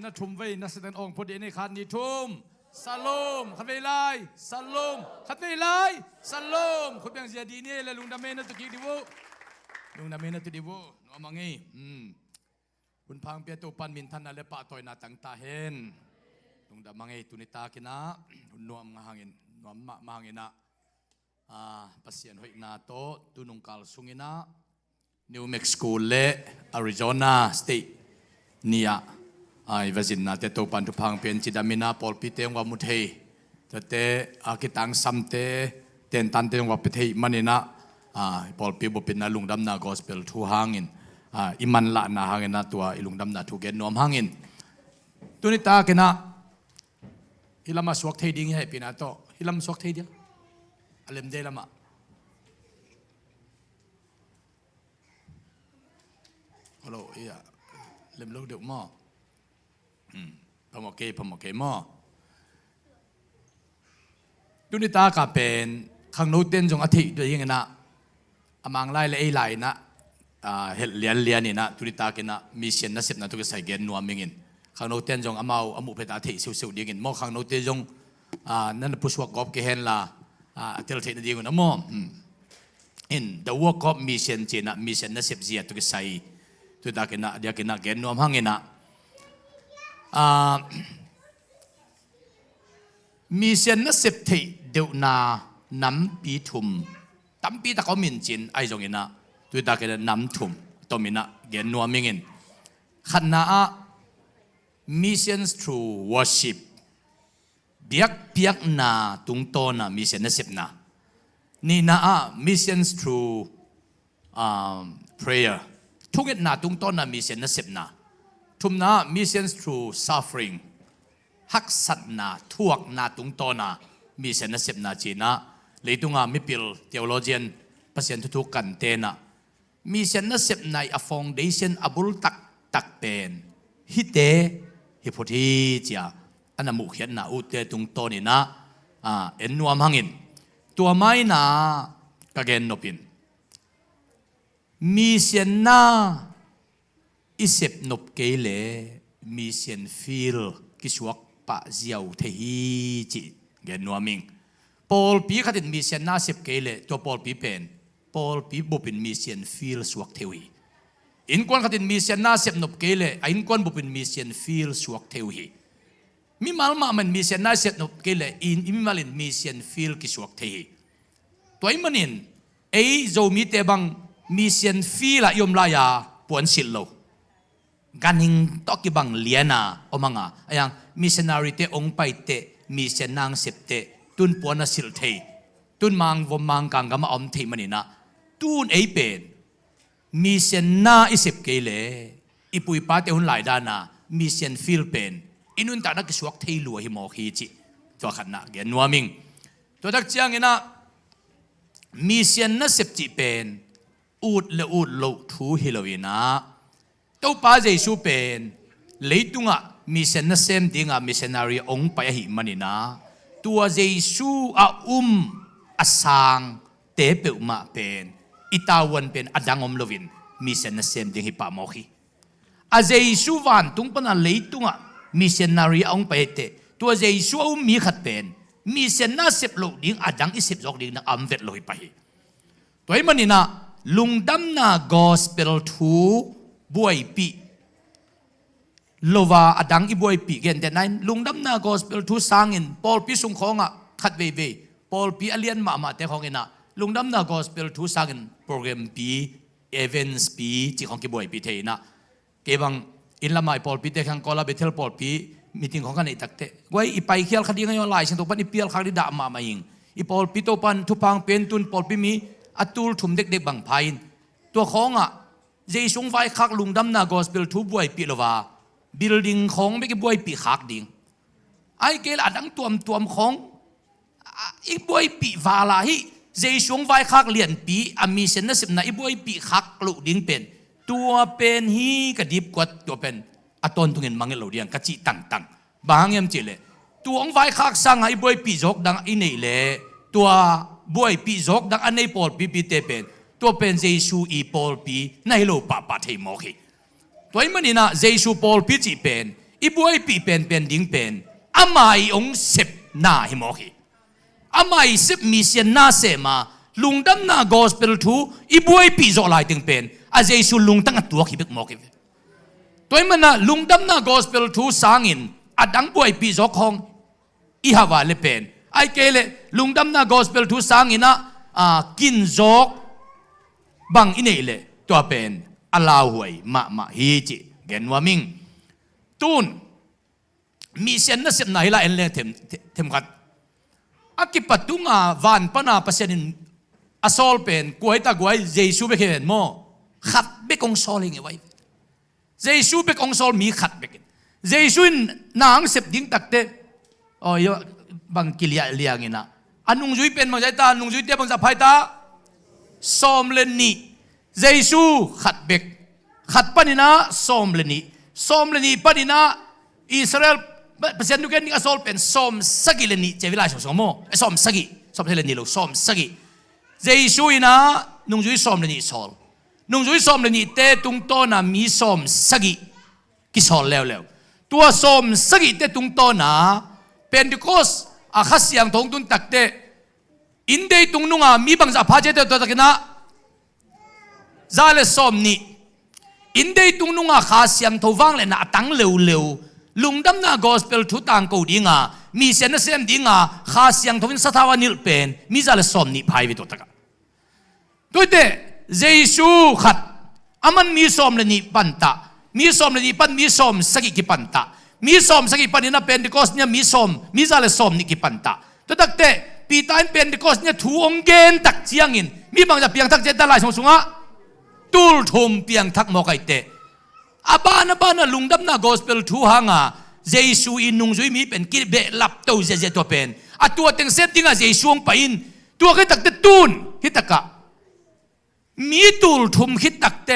นะทุ่มไว้นักแสดงองค์พอดีในคันนี้ทุ่มสโลมขัดเวลายสโลมขัดเวลายสโลมคุณเป็นเสียดีนี่เลยลุงดำเมนตุกิดิวลุงดำเมนตุดิวนัวมังงี้คุณพังเปียตุปันมินทันนั่นเลยปะต่อยนาตั้งตาเห็นลุงดำมังงี้ตุนิตากินะนัวมังหางนัวมังงี้นะปัสยานหอยนาโตตุนุงกาลสุงินะนิวเม็กซิโกเล่อาริโซนาสเตทเนี่ยไอ้วาจินนาเตโตปันทุพังเป็นจิดามินาปอลพิเตงวามุเทแต่เตอากิตังซัมเตเตนตันเตงวาพิเทมันนี่นะปอลพิบุปินนาลุงดำนากอสเปลทูหางินอิมันละนาหางินนะตัวลุงดำนาทูเกนนอมหางินตัวนี้ตาเกนะฮิลามาสวกเทดิ้งให้ปีนาโตฮิลามสวกเทดิ้งอเลมเดลมาฮัลโหลเอียเล่มลูกเดือดหม้อพมเกหม้อดูนิตากาเป็นข้างโน้ตเต้นจงอาทิตย์ด้วยยังไงนะอามังไล่เลยไอ้ไหลนะเห็ดเลียนนี่นะดูนิตากินนะมีเสียนนะเสพนะทุกใส่เกนนัวมิงินข้างโน้ตเต้นจงอามาอามุเพตอาทิตย์สิวๆดีงินหม้อข้างโน้ตเต้นจงนั่นผู้สวกกอบเกเฮนละเทลเทนดีงินนะหม้ออินเดวกอบมีเสียนเจนะมีเสียนนะเสพเสียทุกใส่ตัวตากินนะเดียกินนะเกนนัวมังงินนะมีเสียนนักเสพติดเดือดนาน้ำปีถุมตั้มปีตะเขามินจินไอจงเงินะตัวตาเกนน้ำถุมตัวมินะเกนนัวมิงินขันนามิเสียน through worship เบียกนาตุงโตนะมิเสียนนักเสพนานี่นะมิเสียน through prayer ทุกอย่างนาตุงโตนะมิเสียนนักเสพนาทุมนา missions through suffering ฮักสัตนาทวกนาตุงโตนามีเสนเสพนาจีนะเลยตุงามิปิล theologian ภาษาทุกกันเตนะมีเสนเสพใน a foundation อบุลตักเป็นฮิเตฮิพุทีจียอันนั้นมุขเห็นนะอุเตตุงโตนี่นะเอ็นนัวมังอินตัวไม่นากะเกนนปินมีเสนนาอิเสพนบเกเลมีเสียนฟิลกิสวกปะเจียวเทฮีจิเกนนัวมิงปอลปีขัดมีเสียนน่าเสพเกเลตัวปอลปีเป็นปอลปีบุปินมีเสียนฟิลสวกเทวีอินควันขัดมีเสียนน่าเสพนบเกเลอินควันบุปินมีเสียนฟิลสวกเทวีมิมาลมามันมีเสียนน่าเสพนบเกเลอินมิมาลินมีเสียนฟิลกิสวกเทฮีตัวอิมันอินไอโจมีเตบังมีเสียนฟิลยมลายาปวนสิลโลกันหิงตอกิบังเลียนาอมังอายังมิชนาริเตองไปเตมิเสนางเสพเตตุนปวนาสิลเทตุนมังวมังกังกามาอมเทมันนี่นะตุนเอเป็นมิเสนาอิเสพเกเลอิปุยปาเตหุนหลายดานามิเสนฟิลเป็นอินุนตานักสวกเทลัวหิมอฮีจิตัวขันนะเกนนัวมิงตัวทักเจียงนี่นะมิเสนนาเสพจิเป็นอูดเลอูดโลทูฮิโลวีนะตัวป้าเจสูเป็นเลยตุงะมิเซนนัสเซมดิงะมิเซนารีองไปหิมันนี่นะตัวเจสูอาสังเตเปอุมาเป็นอิตาวันเป็นอดังอมลวินมิเซนนัสเซมดิงหิปามอฮีอาเจสูวันตุงปนันเลยตุงะมิเซนารีองไปเตตัวเจสูมีขัดเป็นมิเซนนัสเซปโลดิงอดังอิเซปจอกดิงนักอัมเวตโลหิไปตัวมันนี่นะลุงดำนากอสเปลทูบวยปีโลวาอดังอีบวยปีเกนแต่นั้นลุงดำนากอสเปลทูสังอินปอลปีสุงของขัดเวปอลปีอเลียนมาแต่ของอินะลุงดำนากอสเปลทูสังอินโปรแกรมปีเอเวนส์ปีจีของกิบวยปีเทนะเก็บังอินละไม่ปอลปีเตขังกอลาเบเทลปอลปีมีติงของกันไอตักเตไว้อีไปเขียลคดีกันย้อนหลายเช่นตัวปันอีเปียลคดีด่ามาอิงอีปอลปีโตปันทุพังเป็นตุนปอลปีมีอัตุลถุมเด็กๆบังพายตัวของเจสงไฟคักลุงดำนากอสเปลทูบวยปีลวาบิลดิ้งของไม่กี่บวยปีคักดิ้งไอเกลอดังตัวมของอีบวยปีวาลาฮิเจสงไฟคักเลียนปีอามีเซนนัสนะอีบวยปีคักลุดิ้งเป็นตัวเป็นฮีกระดิบกวดตัวเป็นอตอนตุงินมังเงลเดียงกะจิตังบางยามเจเลตัวองไฟคักสังไอบวยปีจกดังอินเนเลตัวบวยปีจกดังอันในปอดปีเตเป็นตัวเป็นเจสูอีปอลปีในโลปะเทมอคีตัวมันนี่นะเจสูปอลปีจีเป็น อีบัวปีเป็นดิ้งเป็นอามาอีองเสพนาหิมอกีอามาอีเสพมิเซียนนาเสมาลุงดำนากอสเปลทูอีบัวปีโจไลติงเป็นอาเจสุลุงตั้งตัวขีบกมอกีตัวมันนะลุงดำนากอสเปลทูสางินอดังบัวปีโจของอีฮาวาเลเป็นไอเกเลลุงดำนากอสเปลทูสางินนะกินโจกบังอินเอเลตัวเป็นอลาวหวยมาฮีจิเกนวามิงตูนมีเซนนัสเซนไหนละเอ็นเลเทมขัดอากิปัตุงาวันปนาปัสเซนินอสอลเป็นกวยตากวยเจซูเบกเห็นโมขัดเบกองซอลยังไงไว้เจซูเบกองซอลมีขัดเบกเจซูนนางเสพดิ้งตักเตโอ้ยบางกิริยาเลียงินะอันนุ่งจุยเป็นบางใจตานุ่งจุยเตบางจะพายตาซอมเลนีเจซูขัดเบกขัดปนินะซอมเลนีปนินะอิสราเอลเปอร์เซ็นต์ดูกันนี่ก็ซอลเป็นซอมสกิเลนีเจวิลาชสมโมซอมสกิซอมเลนีลูกซอมสกิเจซูอินะนุ่งจุยซอมเลนีซอลนุ่งจุยซอมเลนีเตตุงโตนะมีซอมสกิกิซอลแล้วตัวซอมสกิเตตุงโตนะเป็นดิโคสอาคัสยังทงตุนตักเตอินเดตุงนุ่งามีบางจะพาเจเตตัวตักนะซาเลซอมนี่อินเดตุงนุ่งอาคัสยังทวังเลยนะตั้งเร็วลุงดำนากอสเปลทุตังกูดิ้งามีเซนเซมดิ้งาคัสยังทวินสถาวนิลเป็นมีซาเลซอมนี่พายวิตัวตักด้วยเตเจซูขัดอามันมีซอมเลยนี่ปันตามีซอมเลยนี่ปันมีซอมสกิกิปันตามีซอมสกิปันนี่นะเป็นดิโคสเนี่ยมีซอมมีซาเลซอมนี่กิปันตาตัวตักเตปีตานเป็นดิโคสเนี่ยถูองเกนตักเจียงินมีบางจะเปียงทักเจตลายสงสงะตูลทุมเปียงทักมอไกเตอาบานะลุงดำนากอสเปลทูหางาเจซูอินุงจุยมีเป็นกิเบลับโตเจตัวเป็นอะตัวเต็งเซฟติงาเจซูงไปอินตัวก็ตักเตตูนฮิตกะมีตูลทุมฮิตักเต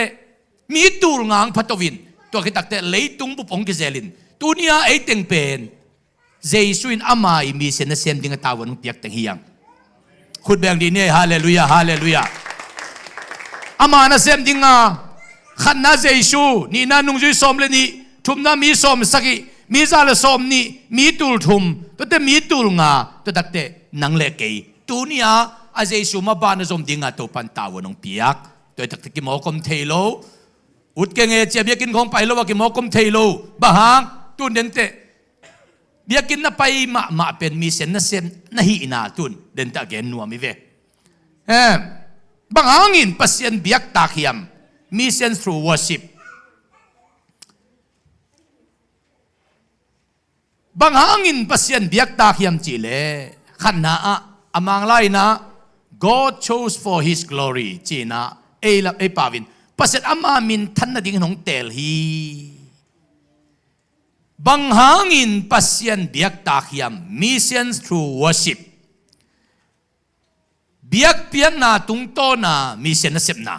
มีตูลงางพัตวินตัวฮิตักเตเลยตุงบุปงกิเจลินตัวนี้ไอเต็งเป็นเจซูอินอามามีเซนเซมติงาตาวันเปียกเต็งเฮียงขุดแบงดีเนี่ยฮาเลลูยาอามานะเซมติงาขันนาเจซูนี่นานุงจุยซอมเลนี่ทุมนามีซอมสกิมีซาเลซอมนี่มีตูลทุมตัวเตมีตูลงาตัวตักเตนังเลกยตัวนี้อาเจซูมาบานซอมดิงาตัวปันตาวันองเปียกตัวตักเตกิมอคมเทโลอุดเกงเอเจียเบียกินของไปแล้วว่ากิมอคมเทโลบะฮางตุนเดนเตเบียกินน่ะไปมาเป็นมีเซนนะเซมนะฮีนาตุนเดนตะเกนนัวมิเวบางฮางินปัสยันเบียกตาเขียมมีเซน through worship บางฮางินปัสยันเบียกตาเขียมจีเลขันนาอมังไลนะ God chose for His glory จีนะเอปาวินปัสยันอามามินทันนาดิ่งของเตลฮีบางฮางินปัสยันเบียกตาเขียมมีเซน through worshipเบียกเปียงนาตุงโตนามีเซนเซปนา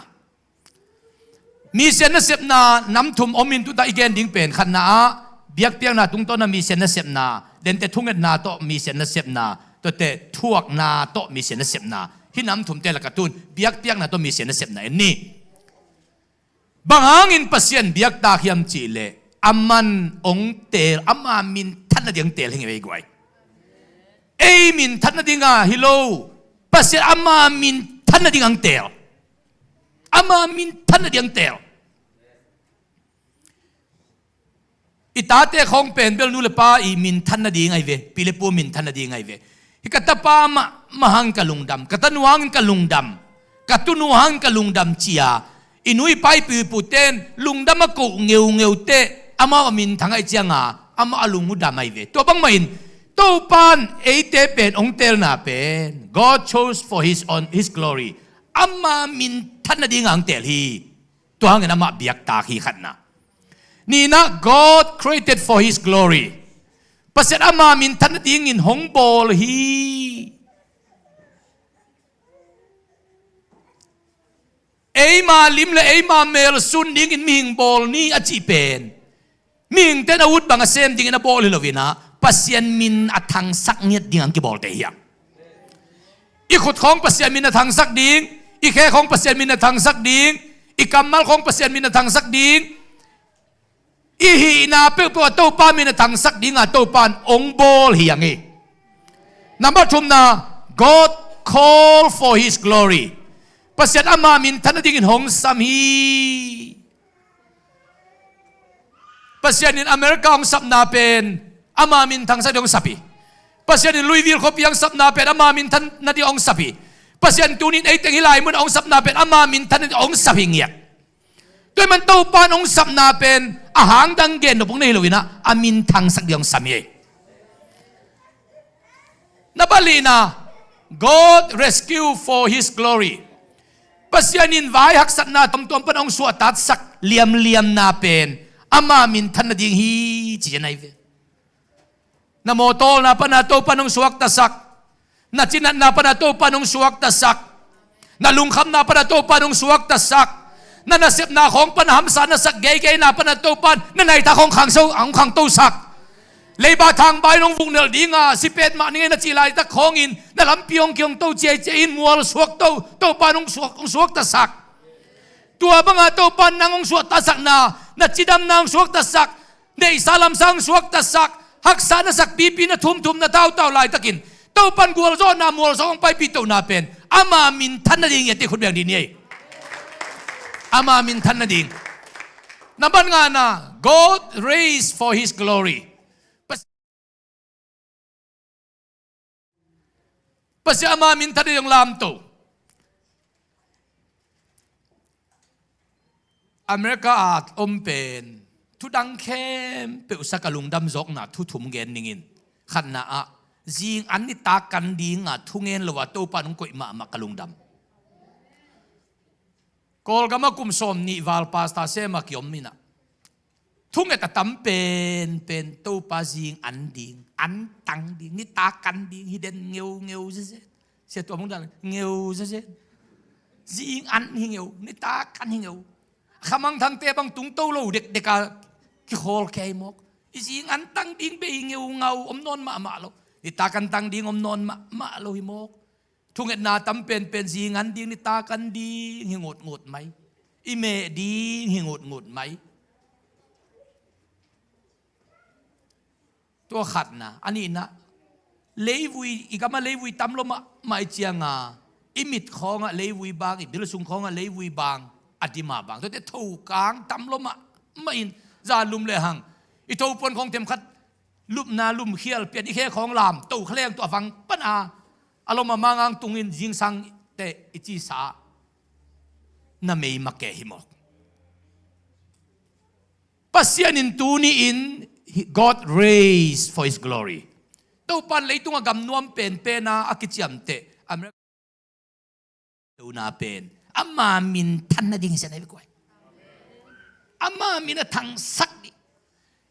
มีเซนเซปนาน้ำทุ่มอมินตุตาอีเกนดิ้งเป็นขันนาเบียกเปียงนาตุงโตนามีเซนเซปนาเดนเตทุ่งเอ็ดนาโตมีเซนเซปนาตัวเตทวกนาโตมีเซนเซปนาที่น้ำทุ่มเตละกระตุนเบียกเปียงนาโตมีเซนเซปนาเอ็นนี่บางอินปัสยันเบียกตาเขียมจีเลอามันองเตลอามามินทันนาดิ่งเตลเฮงเวกไว้เอมินทันนาดิ่งาฮิโลปัสยันอามามินทันนาดิ่งเตลอามามินทันนาดิ่งเตลอิตาเตของเป็นเบลนูเลป้าอีมินทันนาดิ่งไงเวปิเลปูมินทันนาดิ่งไงเวฮิกัตตาป้ามหังกะลุงดำกัตนุหังกะลุงดำกัตนุหังกะลุงดำเชียอินุยไปปีปูเตนลุงดำมะกุเงียวเตอามามินทั้งไอเจียงอามาลุงมุดำไงเวตัวบังไม่ตัวปานเอเตเป็นองเตลนาเป็น God chose for His glory อามามินทันนาดิ่งอังเตลฮีตัวหังอามาเบียกตาฮีขันนะนี่นะ God created for His glory ปัสยันอามามินทันนาดิ่งอินหงบอลฮีเอมาลิมและเอมาเมลซุนดิ่งอินมิงบอลนี่อจิเป็นมิงเตนอาวุธบางเซมดิ่งอินบอลเลวินะปัสยันมินอัทังสักเงียดดิ่งอังกิบอลเตียงอีขุดของปัสยันมินอัทังสักดิ่งอีแค่ของปัสยันมินอัทังสักดิ่งอีกำมัลของปัสยันมินอัทังสักดิ่ง ihi na pe po to pa min thang sak dinga to pan ong bol hiang e number 2 na God call for his glory pasian ama min than ding in hong sam hi pasian in America hong sap na pen ama min thang sa dong sapi pasian in Louisville ko piang sap na pen ama min than na di ong sapi pasian tunin ay teng hilay mun ong sap na pen ama min than na ong sapi ngiyak toy man to pan ong sap na pen ahang dang gen no pong nei lowina amin thang sak diong samye nabalina God rescue for his glory pasianin vai hak sat na tom tom pan ong suatat sak liam liam na pen ama min than na ding hi chi nai ve na motol na pa na to panong suak tasak na chinat na pa na to panong suak tasak na lungkham na pa na to panong suak tasak na nasip na khong panhamsa na sak gay gay na panatopan na naita khong khang so ang khang to sak leiba thang bai nong vung nel dinga si pet ma ninge na chilai ta khong in na lampiong kyong to che che in mual suak to panong suak ta sak tua banga to pan nangong suak ta sak na chidam nang suak ta sak nei salam sang suak ta sak hak sa na sak pipi na thum na taw lai takin to pan gual zo na mual so ong pai pi to na pen ama min than na ding yeti khut bang din ye ama min than na ding naban nga na God raised for his glory pasi ama min than yung lam to America at ompen tu dang kem pe usaka lungdam zok na tu thum gen ningin khan na a jing an ni ta kan ding a thungen lowa to panung koi ma kalungdam kol gama kum som ni val pasta se ma kyom mina thung eta tam pen to pa jing an ding an tang ding ni ta kan ding hi den ngeu se to mong dan ngeu se jing an hi ngeu ni ta kan hi ngeu khamang thang te bang tung to lo dek deka ki khol kai mok jing an tang ding be ngeu ngau om non ma lo ni ta kan tang ding om non ma lo hi mok thung et na tam pen jing an ding ni ta kan ding hi ngot mai i me ding hi ngot mai to khat na ani na leivui ikama leivui tam lo mai chianga imit khonga leivui bang i bil sung khonga leivui bang adima bang to te thou kang tam lo ma in za lum le hang i thou pon khong tem khat lup na lum khial pian i khe khong lam to khleng to awang pan a aloma mangang tungin jing sang te ichi sa na mei make himok pasian in tuni in God raised for his glory to pan leitung agam nuam pen na akichiam te America to na pen ama min than na ding sanai ko ama min na thang sak di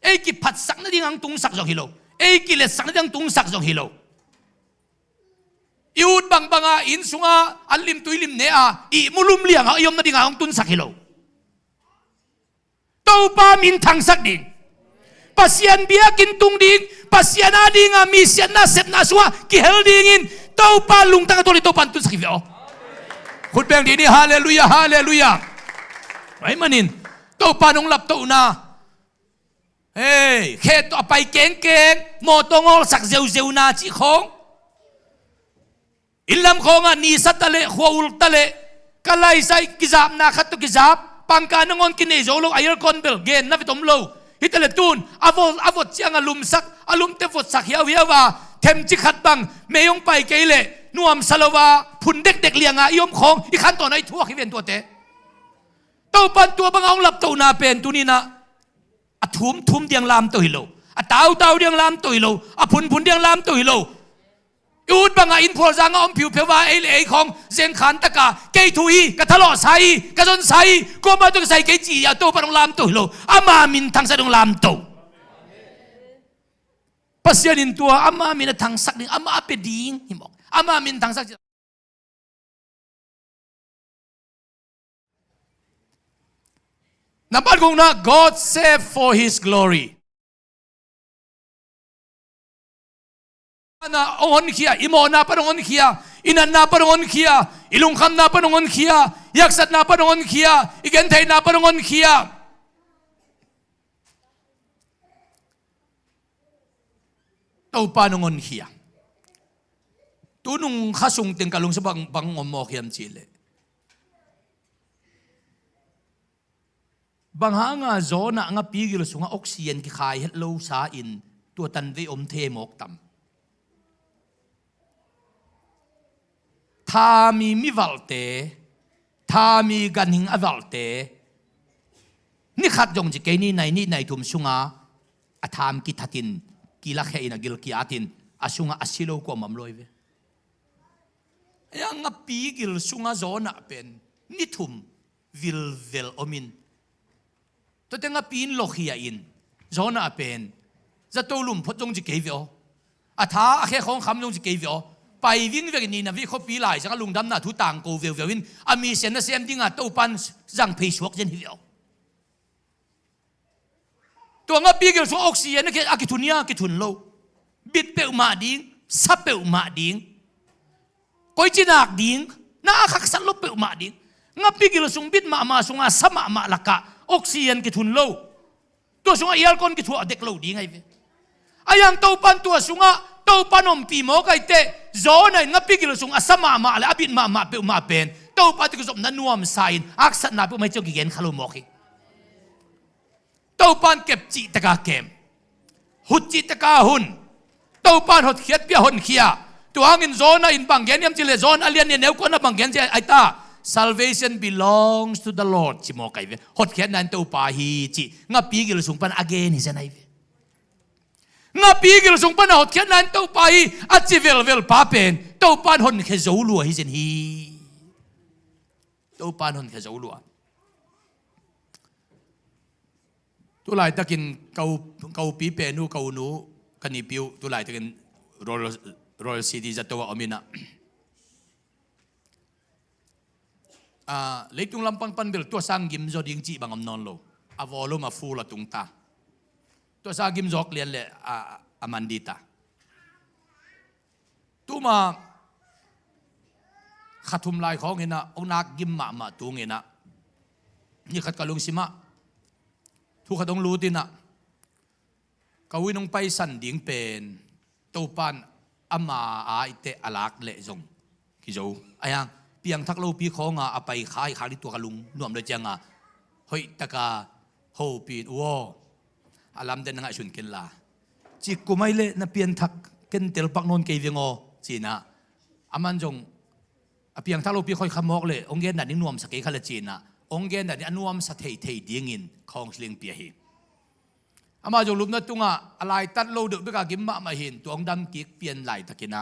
ei ki phat sak na ding ang tung sak jong hilo ei ki le sak na ding tung sak jong hilo iud bang banga in sunga alim tuilim ne a i mulum liang a yom na ding ang tun sak hilo to pa min thang sak ding pasian bia kin tung ding pasian ading a misian na set na suwa ki hel ding in to pa lung tang to li to pan tun sak hilo khut bang di ni hallelujah ai manin to pa nong lap to na hey khe to pai keng mo tongol sak zeu na chi khong ilam khonga ni satale khwaul tale kalai sai kizap na khatu kizap pangka nangon kine zolo air konbel gen na vitom lo hitale tun avot chiang alum sak alum te vot sak hiawa them chi khat bang meyong pai keile nuam salowa phun dek lianga iom khong i khan to nai thuak hi ven to te to pan to bang ong lap to na pen tunina a thum diang lam to hilo a tau diang lam to hilo a phun diang lam to hilo ud banga in phol zanga om piu pewa ei khong zeng khan taka ke thui ka thalo sai ka jon sai ko ma to sai ke chi ya to parong lam to hilo ama min thang sa dong lam to pasian in tua ama min thang sak ding ama ape ding himok ama min thang sak napan kong na God save for his glory na ongon kia imo na panongon kia inan na panongon kia ilungkham na panongon kia yaksat na panongon kia igenthai na panongon kia tàu pa nung on hiya tu nung khasung ting kalung sa bang ngom hiam chile bang hanga zona nga pigil sunga oxygen ki khai het lo sa in tua tan ve the mok tam tha mi valte tha mi ganing avalte ni khat jong ji ke ni nai thum sunga atham ki thatin ki la khe ina gil ki atin asunga asilo ko mamloi ve yang nga pigil sunga zona pen ni thum vil vel omin to tenga pin lokhia in zona pen za tolum photong ji ke vio atha akhe khong kham jong ji ke vio pai ving ve ni na vi kho pi lai sa lungdam na thu tang ko vel velin ami sen na sem dinga to pan jang phei suak jen hi vioตัวงาปีเกลสูออกซิเจนนี่คืออากิทุนยากิทุนโลบิดเปลมาดิ้งซับเปลมาดิ้งก้อยจีนักดิ้งน่าขักสันลบเปลมาดิ้งงาปีเกลสูบิดมาสูงอาซับมาลักกะออกซิเจนกิทุนโลตัวสูงอาเอลกอนกิทัวเด็กโลดิ้งไงเว้ยอายังตัวปันตัวสูงอาตัวปันอมปีโมกไอเตะโซนงาปีเกลสูงอาซับมาเลยอบิดมาเปลมาเป็นตัวปันที่กสมนันนวมไซน์อักษรนาเปลไม่เจ้ากิเกนขลุ่มโมกิตัวปานเก็บจีตะกาเกมหุดจีตะกาหุนตัวปานหดเขียดเปียหุนเขียตัวหางอินโซนอินบังเกนยมจิเลโซนอเลียนเนี่ยเนวคนนับบังเกนเจไอตา salvation belongs to the Lord จิโมกไอเวหดเขียดนั้นตัวปาฮีจีงาปีกิลสุงปัน again ฮิเซนไอเวงาปีกิลสุงปันหดเขียดนั้นตัวปาฮีอัจจิเวลปาเป็นตัวปานหุนเขโซลัวฮิเซนฮีตัวปานหุนเขโซลัวตัวลายตะกินเกาปีเปนูเกาหนูกันนี่ปิวตัวลายตะกินรอยัลซิตี้จัตัวอเมนะเล็กตุงลำปังปันเบลตัวสร้างกิมจอดิ้งจีบางอมนอนโลอาวอลมาฟูละตุงตาตัวสร้างกิมจอกเลียนเลยอามันดีตาตัวมาขัดทุมลายของเห็นนะเอานักกิมมาตัวเห็นนะนี่ขัดกะลุงสิมะทุกคนต้องรู้ดินะกวินงไปสันดิ่งเป็นตัวปันอามาอาอิเตอลักเละจงกิโจอายังเพียงทักโลปีของอาไปขายขาดิตัวกะลุงนวมเลยจังเฮ้ยตะกาโฮปีนวัวอาลัมเดนงะชุนเกลลาจิกกูไม่เละนะเพียงทักเกนเตลปักนนเกยงอจีนะอามันจงเพียงทักโลปีคอยขมอกเลยองเกนดันนินวมสเกยขละจีนะองเกนดันอนุวมสัตย์เทดิ้งอินของสลิงเปียหิอามาจงลุบนัดตุงอะไรตัดโลดุเบกากิมมาหินตัวองดำกิกเปลี่ยนไหลตะกินะ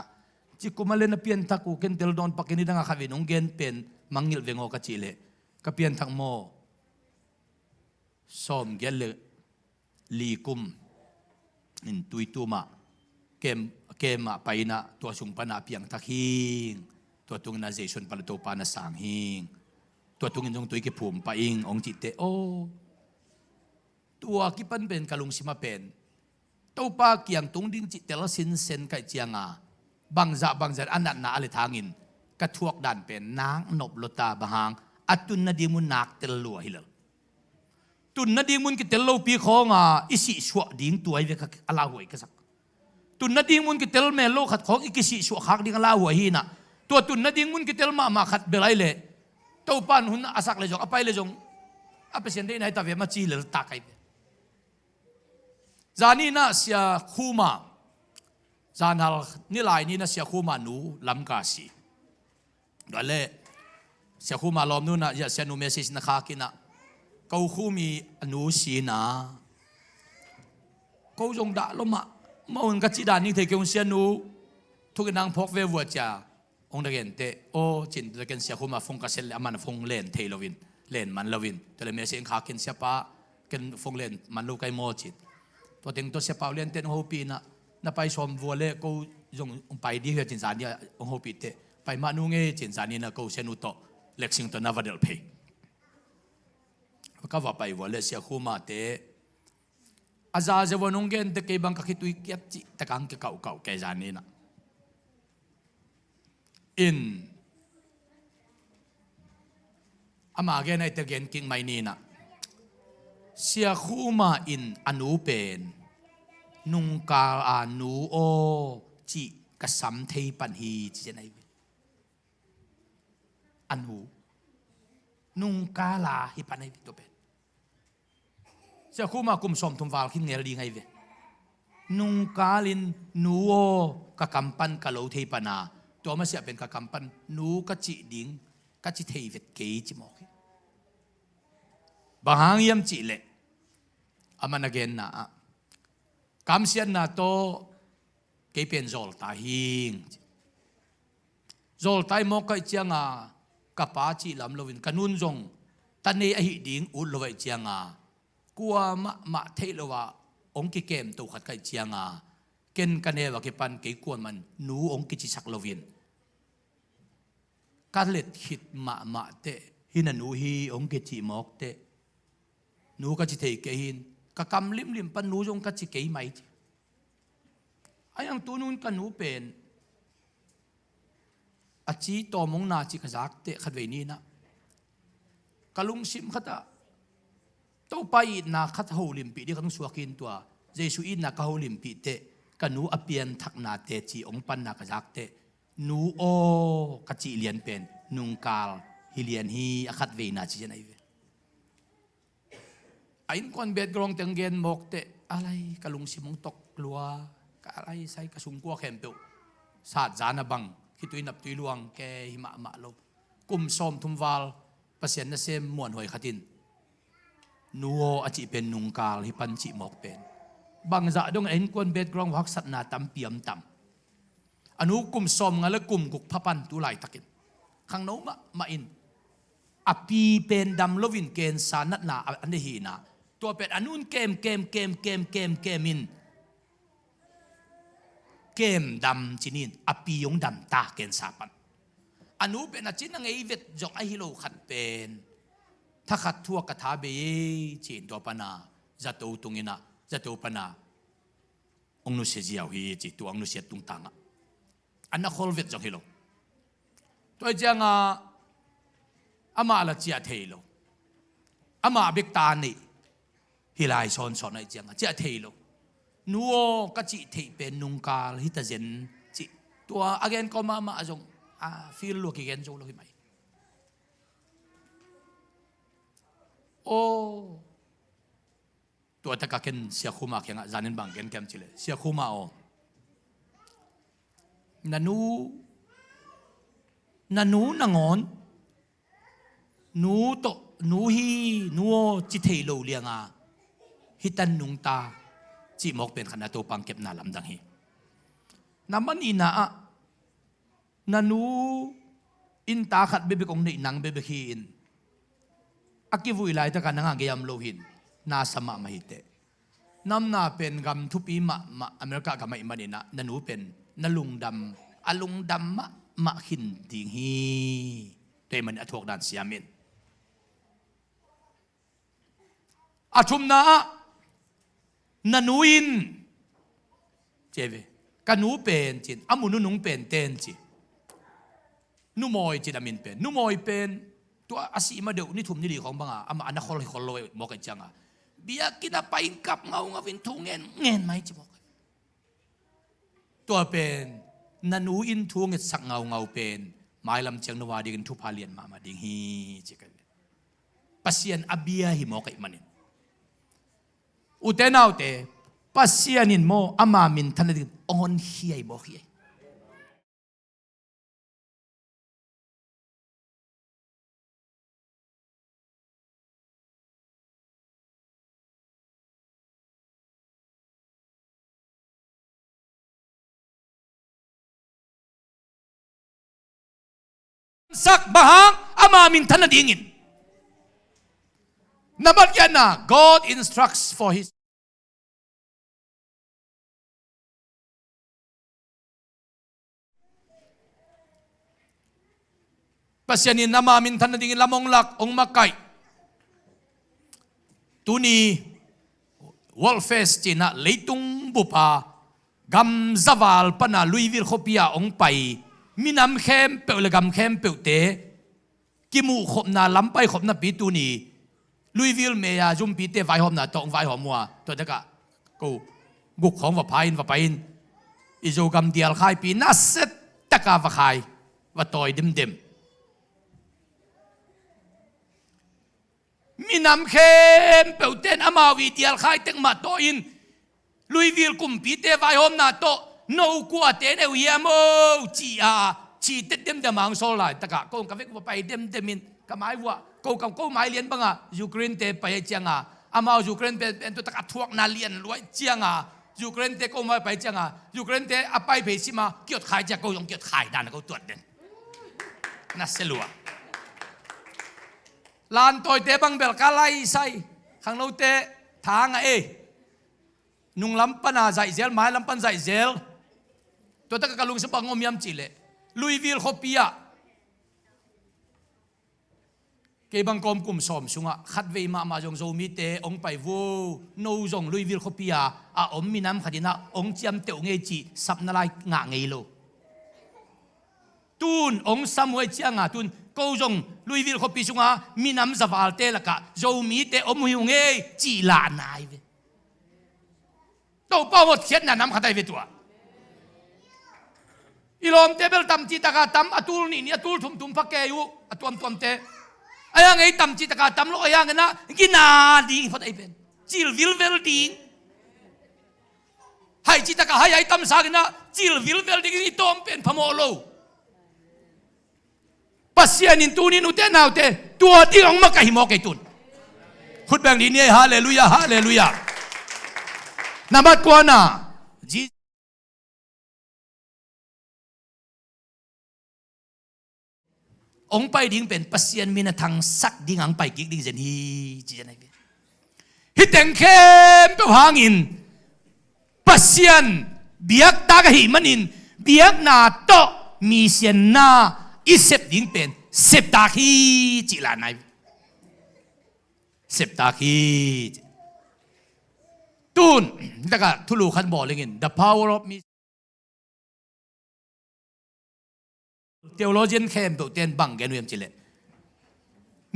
จิกุมาเลนเปลี่ยนทักกูเกนเตลดอนปักนิดังข้าวินองเกนเป็นมังงิลเวงอกจิเลก็เปลี่ยนทักโมสมเกลลีกุมอินตุยตุมาเกมไปนะตัวสุงปนาเพียงทักหิงตัวตุงนาเจชนปลตัวปานาสังหิงตัวตุงอินจงตุยกิผมไปอิงองจิตเตโอตัวกิปันเป็นกะลุงสิมาเป็นตัวปาเกียงตุงดิ้งจิตเตลสินเซนไก่เจียงบางจะอันนั้นนาอะไรทางินกระทวกดันเป็นนางนบลตาบางอัตุนนาดีมุนนักเตลลัวฮิลตุนนาดีมุนกิเตลโลปีของอิสิชัวดิ้งตัวไอ้เวกอลาหวยกษักตุนนาดีมุนกิเตลเมโลขัดของอิสิชัวขักดิ้งอลาหวยฮีน่ะตัวตุนนาดีมุนกิเตลมาขัดเบลัยเล่ตัวปันหุ่นอาศักเลยจงอภัยเลยจงอภิเษกได้ในตาเวมาจีเลตาไกจานี่นะเสียคูมาจานฮัลนี่ลายนี่นะเสียคูมาหนูลำกาสีนั่นแหละเสียคูมาลอมนู่นนะอย่าเสียนูเมสซิสนะข้ากินะเขาคูมีหนูสีนะเขาจงด่าลมะเมื่อวันกัจจิดานี่เทกงเสียนูทุกนางพกเววัวจ่าองค์เด็กเตโอจินเด็กเสียคูมาฟงกัสเซลมันฟงเลนเทลวินเลนมันลวินแต่เลยเมสซิสข้ากินเสียป้ากันฟงเลนมันลูกไก่โมจิตตัวถึงตัวเสียเปล่าเลี้ยนเต้นโฮปีน่ะไปชมวัวเล่ก็ยงไปดีเหตุจินสารเนี่ยโฮปีเตไปมานุ่งเอจินสารนี่นะก็เซนุโตเล็กซิงตันนาวัดเดลเพย์ก็ว่าไปวัวเล่เสียคู่มาเตอาจารย์จะวันนุ่งเกนเตะเก็บังกักตุยเกียบจิตะกังเก่าแกจานนี่นะอินอามาเกนไอเตะเกนกิ้งไม่นี่นะเสียคู่มาอินอนุเป็น nung ka nu o chỉ cả sắm thay bản hi chỉ này anh hu nung ka là hi bản này to pe sẽ khu mà cùng som thum vào khi nghe đi ngay về nung ka lin nu o cả kampan cả lâu thay bản àตัวมาเสียเป็นกะกำปันนูกะจิดิงกะจิเทวิตเกยจิมอกบางหางยมจิเลอามันagainนะกำเสียนนะโตเกยเป็นโจลตาหิงโจลตายมอกกะเจียงกะปาจิลำลวินกันุนจงตันเนอหิดิงอุดลวยเจียงกัวมะเทลวะองกิเกมตุขัดกะเจียงเกณฑ์กันเอวะเก็ปันเกี่ยกวนมันนูองกิจิสักลวินการเล็ดหิดมาเตะหินันูฮีองกิจิมอกเตะนูก็จิเทเกหินกะกำลิมปันนูจงก็จิเกยไม่ไอ้ยังตัวนู้นกันนูเป็นอาจีตอมงนาจิกจักเตะขัดเวนีนะกะลุงซิมขัดตัวไปนาขัดหูลิมปีที่เขาต้องสวกินตัวเยซูอินนักหูลิมปีเตะกันนูอเปียนทักนาเตจีองปันนักจักเตนูโอกจิเลียนเป็นนุงกาลฮิเลียนฮีอคัดเวนาจีจะไหนเวไอ้คนเบ็ดกรองเตียงเกนบอกเตอะไรกะลุงสิมงตกกลัวกะอะไรใส่กระสุนกลัวแคมเปลศาสตร์จานะบังคิดตุยนับตุยลวงแกหิมะลบกุมซอมทุมวาลเปอร์เซ็นต์นั่นเซมมวนหอยขัดินนูโออจิเป็นนุงกาลฮิปันจิมอกเป็นบางจะดงเอ็นกวนเบ็ดกรองวักสัตนาตั้มเปียมตั้มอนุกุมสมงและกุมกุกพปันตุไลตะกินข้างโน้มาอินอปีเป็นดำลวินเกณฑ์สานัตนาอันเดหีนาตัวเป็ดอนุนเกมมินเกมดำจินินอปียงดำตาเกณฑ์สาปันอนุเป็นอจินังเอเวตจงไอฮิโลขัดเป็นถ้าขัดทั่วกระทาเบยจีนตัวปนาจะตูตุงินะจะตูปนาองนุเสียเจียวฮีจีตัวองนุเสียตุงตังอันนั้นคนเวทจงฮิโลตัวเจ้าอามาละเจียเทโลอามาเบกตานี่ฮิลายสอนไอ้เจ้าเจียเทโลนัวก็จิเทเป็นนุงกาลฮิตาเจนจิตัวอาเกนก็มาจงฟิลลูกเกนจงลูกไหมโอ้ตัวตะกักเกนเสียคูมาเขียงจานินบังเกนแกมจิเลเสียคูมาโอนันูนงอนนูโตนูฮีนูจิเทโลเลียงฮิตันนุงตาจิมอกเป็นขนาดตัวปังเก็บนาลำดังฮีน้ำมันอินานันูอินตาขัดเบบกงในนังเบบกีอินอากิวุยไลตะกันนังเกียมโลหินนาสมะมาฮิเตน้ำนาเป็นกำทุปีมะอเมริกากำไม่มานินะนันูเป็นนลุงดำอลุงดำมะหินดิงฮีแต่มันอทวกดันเสียมินอาชุมนานันูอินเจเวกันนูเป็นจินอามุนุนุงเป็นเตนจินูมอยจินามินเป็นนูมอยเป็นตัวอาศิมาเดียวนี่ทุ่มนี่ดีของบังอามาอันนั้นคนเลยคนรวยบอกกันจังเบียกินไปกับเงาวินทุ่งเงินไหมจิบอกตัวเป็นนันูอินทุ่งสักเงาเป็นหมายลำเชียงนวาดีกันทุพาเลียนมาดิ่งฮีจิกันปัสยันอเบียหิมอกไอมันอุเทนเอาเตปัสยันินโมอามามินทันดิออนเฮียบอกเฮียสักบางอามามินทันดิ่งินนับยันนะ God instructs for His pasyanin nama mintan na dingin lamong lak ong makay tuni Wolfest na leitung bupa gam zaval pa na Louisville Hopia ong pay minam khem pe gam khem pe te kimu khop na lampay khop na pi tuni Louisville me ya zum pi te vai hom na tong vai hom wa to daka ko gụcของว่าพายอิโจกำเดียลขายปีน่าเสร็จตะกาว่าขายว่าต่อยเด็มมีน้ำเข้มเปล่าเต้นอามาวิเดียลขายเต็งมาต่ออินลุยวิลกุมปีเตไว้หอมนาโตโนกัวเต้นเอวียโมจีเต็มมังโซลายตะกะก็กำเวกว่าไปเต็มินก็หมายว่าก็หมายเลียนบังยูเครนเตไปเจียงอามายูเครนเป็นตัวตะกะทวกนาเลียนรวยเจียงยูเครนเตก็มาไปเจียงยูเครนเตอไปเพซิมาเกี่ยวขายจะก็ยังเกี่ยวขายด้านก็ตรวจเด่นน่าเสียลัวลานตัวเตบังเบลกาไลใส่ข้างโน้ตเตทางนุ่งลำปันใจเซลไม้ลำปันใจเซลตัวตะกะลุงสปังงมยำจิเลลุยวิลขบียเก็บังกอมกุมสอมสุงขัดเวมาจงโซมีเตองไปวูโนจงลุยวิลขบียอมมีน้ำขัดินะองเจียมเตองเอจีสับนาลายงะเงยโลตูนองสามวยเจียงตูนก็จงลุยวิลขบีสุงมีน้ำสวาลเตละกะโซมีเตอมหิวเงยจีลานายเวตัวป้าหมดเขียนน้ำขัดได้เวตัวอีลมเตเบลตัมจิตากาตัมอตูลนี่อตูลทุ่มพักแกอยู่อตูมเตไอ้ยังไงตัมจิตากาตัมโลไอ้ยังนะกินาดีพอได้เป็นจิลวิลเวลดีให้จิตากาให้ไอ้ตัมสากินะจิลวิลเวลดีนี่ตอมเป็นพมโลปัสยานินตูนินุเตนาวเตตัวที่องมาไก่หมอกไก่ตุนขุดแบ่งดีนี่ฮาเลลูยาฮาเลลูยานาบัดกวานาจีองไปดิ้งเป็นปัสยานมีนาทางสักดิ้งอังไปกิกดิ้งเจนฮีจีนไอเวฮิตเต็งเข้มเปหางอินปัสยานเบียกตากะหิมันอินเบียกนาโตมีเสียนนาอิเซปดิ้งเป็นเซปตาคีจีลานไอเซปตาคีตูนแต่ก็ทุลูขันบอกเลยงิน the power of me theologian เข้มตัวเตียนบังแกนุยมจิเล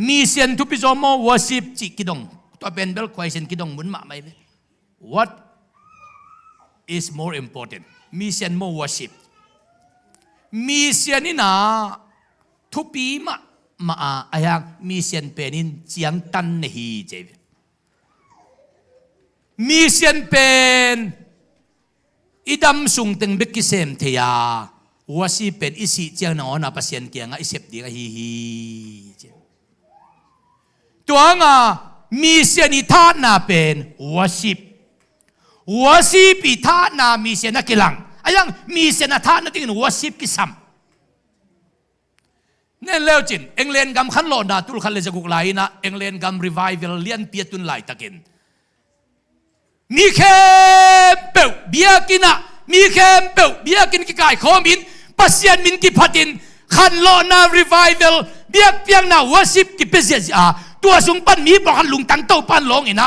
มีเสียนทุพิจอมวอสิบจิกิดงตัวเป็นเบลควายเซนกิดงมุนมาไหม what is more important มีเสียนโมวอสิบมีเสียนนี่นะทุปีมาอายังมีเสียนเป็นนินเจียงตันเฮีเจมีเสียนเป็นอิดำสุงตึงเบกิเซมเทียว่าสิเป็นอิสิเจียงนอนาปัสยันเกียงอิเสพดีกฮีตัวงามีเสียนิทานาเป็นว่าสิปีทานามีเสียนักกิลังอายังมีเสียนทานาติงว่าสิกิสัมเนี่ยเลวจินเอ็งเลนกำขันโลนาตุลขันเลจกุกไลนะเอ็งเลนกำรีไวเวลเลียนเปียตุนไลตะกินมีเข้มเปล่าเบียกินะมีเข้มเปล่าเบียกินกิกายขอมินปัสยันมินกิพัดินขันโลนารีไวเวลเบียกเปียงนาวสิบกิเปเซียตัวสุงปันมีบอกขันลุงตังเต้าปันลงอินะ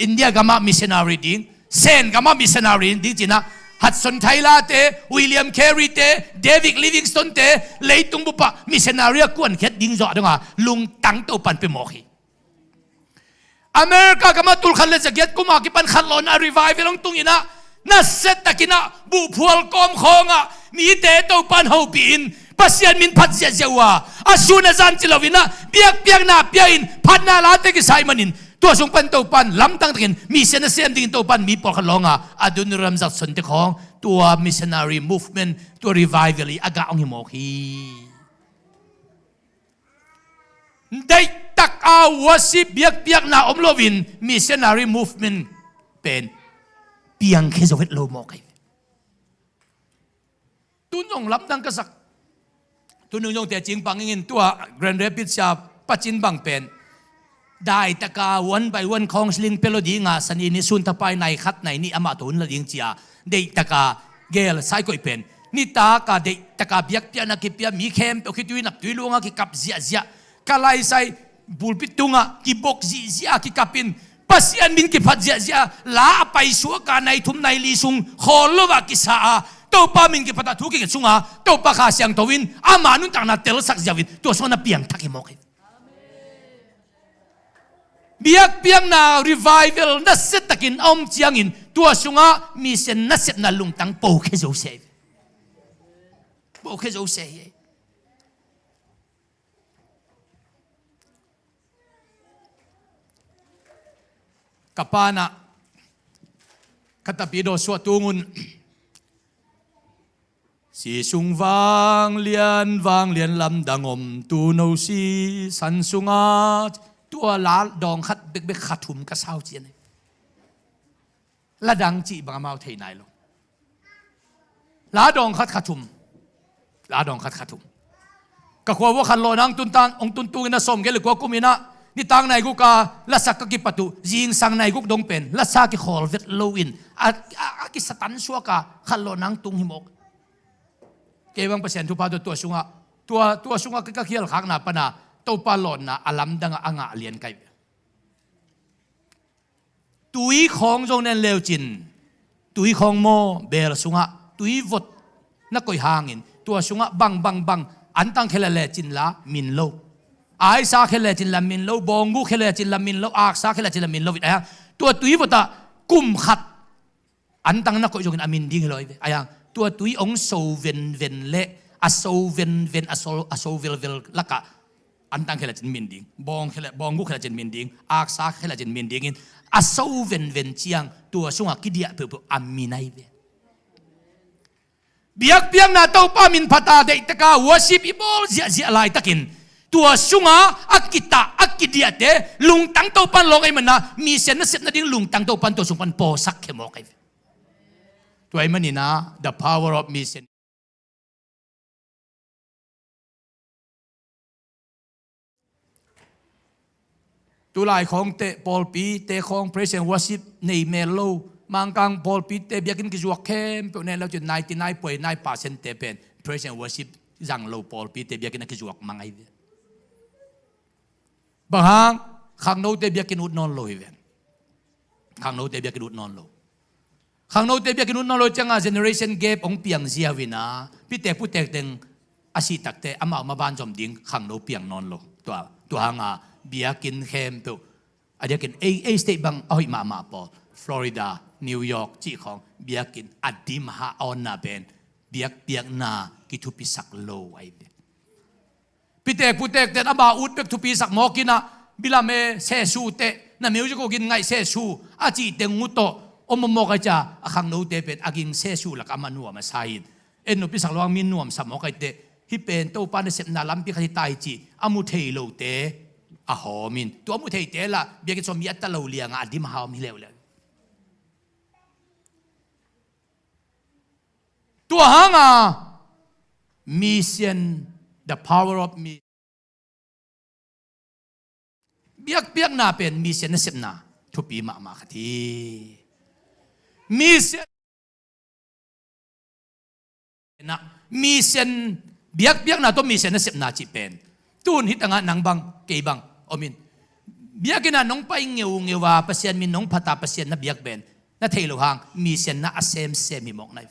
อินเดียก็มามิชชันนารีดิ้งเซนก็มามิชชันนารีดิ้งจีนะฮัดสันไทลาเตวิลเลียมแครีเตเดวิดลิวิงสตันเตเลยตุงบุปะมิชชันนารีกวนเข็ดดิ้งจอดงาลุงตังเต้าปันไปหมอกีอเมริกาก็มาตุลขันเลสเกตกุมากิปันขันโลนารีไวเวลงตุงอินะน่าเสตตะกินะบุพวลกอมคงอ่ะมีเตะเต้าปันเฮาปีนปัสยันมินพัดเสียเจ้าว่าอาชูนจันจิลวินะเปียกนาเปียอินพัดนาลาเตกิไซมันินตัวสงปันเต้าปันลำตั้งตะกินมีเซนเซมติงเต้าปันมีปอลขันลงอ่ะอดุนรัมจักสันติของตัวมิชชันนารีมูฟเมนต์ตัวรีไวเวลอากาองหิโมกีได้ตักอาวสิเปียกนาอมโลวินมิชชันนารีมูฟเมนต์เป็นเปียงเคสเวทโลโมกีตุนยงลำดังกษักตุนยงแต่จริงปังเงินตัวแกรนด์เรปิดชาปัจจินบังเป็นได้ตะกาวันไปวันของสลิงเปโลดีงาสันนิสุนทไปในคัดในนี่อามาตุนละยิงเจียได้ตะกาเกลไซโคอีเป็นนี่ตากาได้ตะกาเบียกเปียนักเปียมีเข้มโอเคตุยนับตุยลวงกิกับเสียกาไลไซบุลปิตุงะกิบกเสียกิกับปินปัสยันมินกิพัดเสียลาไปสัวกาในทุ่มในลีซุงขอลวะกิสาตัวป้ามิงกิพัดทุกิกสุงาตัวป้าข้าเสียงตัววินอามานุนต่างนาเตลสักเสียวินตัวส่วนน่ะเปียงทักหิมอก biak piang na revival na set takin om chiang in tua sunga mission na set na lungtang po khe zo se kapana katapido suatungun si sung vang lian lam dangom tu no si san sunga tua la dong khat bek khathum ka sao chi ne la dang chi bang mau thei nai lo la dong khat khathum ka khwa wo khan lo nang tun tang ong tun tu na som gel ko kumina ni tang nai gu ka la sak ki patu jing sang nai gu dong pen la sa ki khol vet lo in a ki satan suwa ka khan lo nang tung himok ke bang pasien tu pa tu sunga ka khial khak na pana to pa lon na alam dang anga lian kai tui khong jong nen leo chin tui khong mo bel sunga tui vot na koi hangin tua sunga bang an tang khela le chin la min lo ai sa khela chin la min lo bongu khela chin la min lo ak sa khela chin la min lo aya tua tui vota kum khat an tang na koi jong amin ding loi aya tua tui ong so ven le a so ven a so vel laka an tang khela chin min ding bongu khela chin min ding ak sa khela chin min ding in a so ven chiang tua sunga kidia pu aminai ve biak piang na to pa min phata de taka worship ibol zia lai takin tua sunga akita akidia te lung tang to pan long ai mana mi sen na set na ding lung tang to pan to sung pan po sak khemo kai to ai manina the power of mission tu lai khong te Paul pi te khong praise and worship nei melo mangkang Paul pi te biakin ki zuak kem pe ne lo 99.9% te pen praise and worship jang lo Paul pi te biakin ki zuak mangai ve bahang khang no te biakin ut non lo ven khang no te biakin ut non lo khang no te biakin ut non lo changa generation gap ong piang zia wina pi te pu te teng asi tak te ama ma ban jom ding khang no piang non lo to hanga biakin khem pe adiakin a state bang oi ma po Florida New York chi khong biakin adim ha on na ben biak na ki thu pisak lo ai be pitek putek ten aba ut pek thu pisak mo kina bilame se su te na music ko gin ngai se su a chi te nguto omomo ka cha akhang no te pet aging se su la kamanu ma sain en no pisak lawang min nuam samo kai te hi pen to pa na sep na lampi kha tai chi amu thei lo te a homin to amu thei te la biakin som yat ta lo liang adim ha mi le tua hanga mission the power of me biak na pen mission na sep na thu pi ma khati mission biak na to mission na sep na chi pen tun hitanga nang bang ke bang omin biakina nong pai ngewa pasien min nong phata pasien na biak ben na thelo hang mission na asem mi mok nai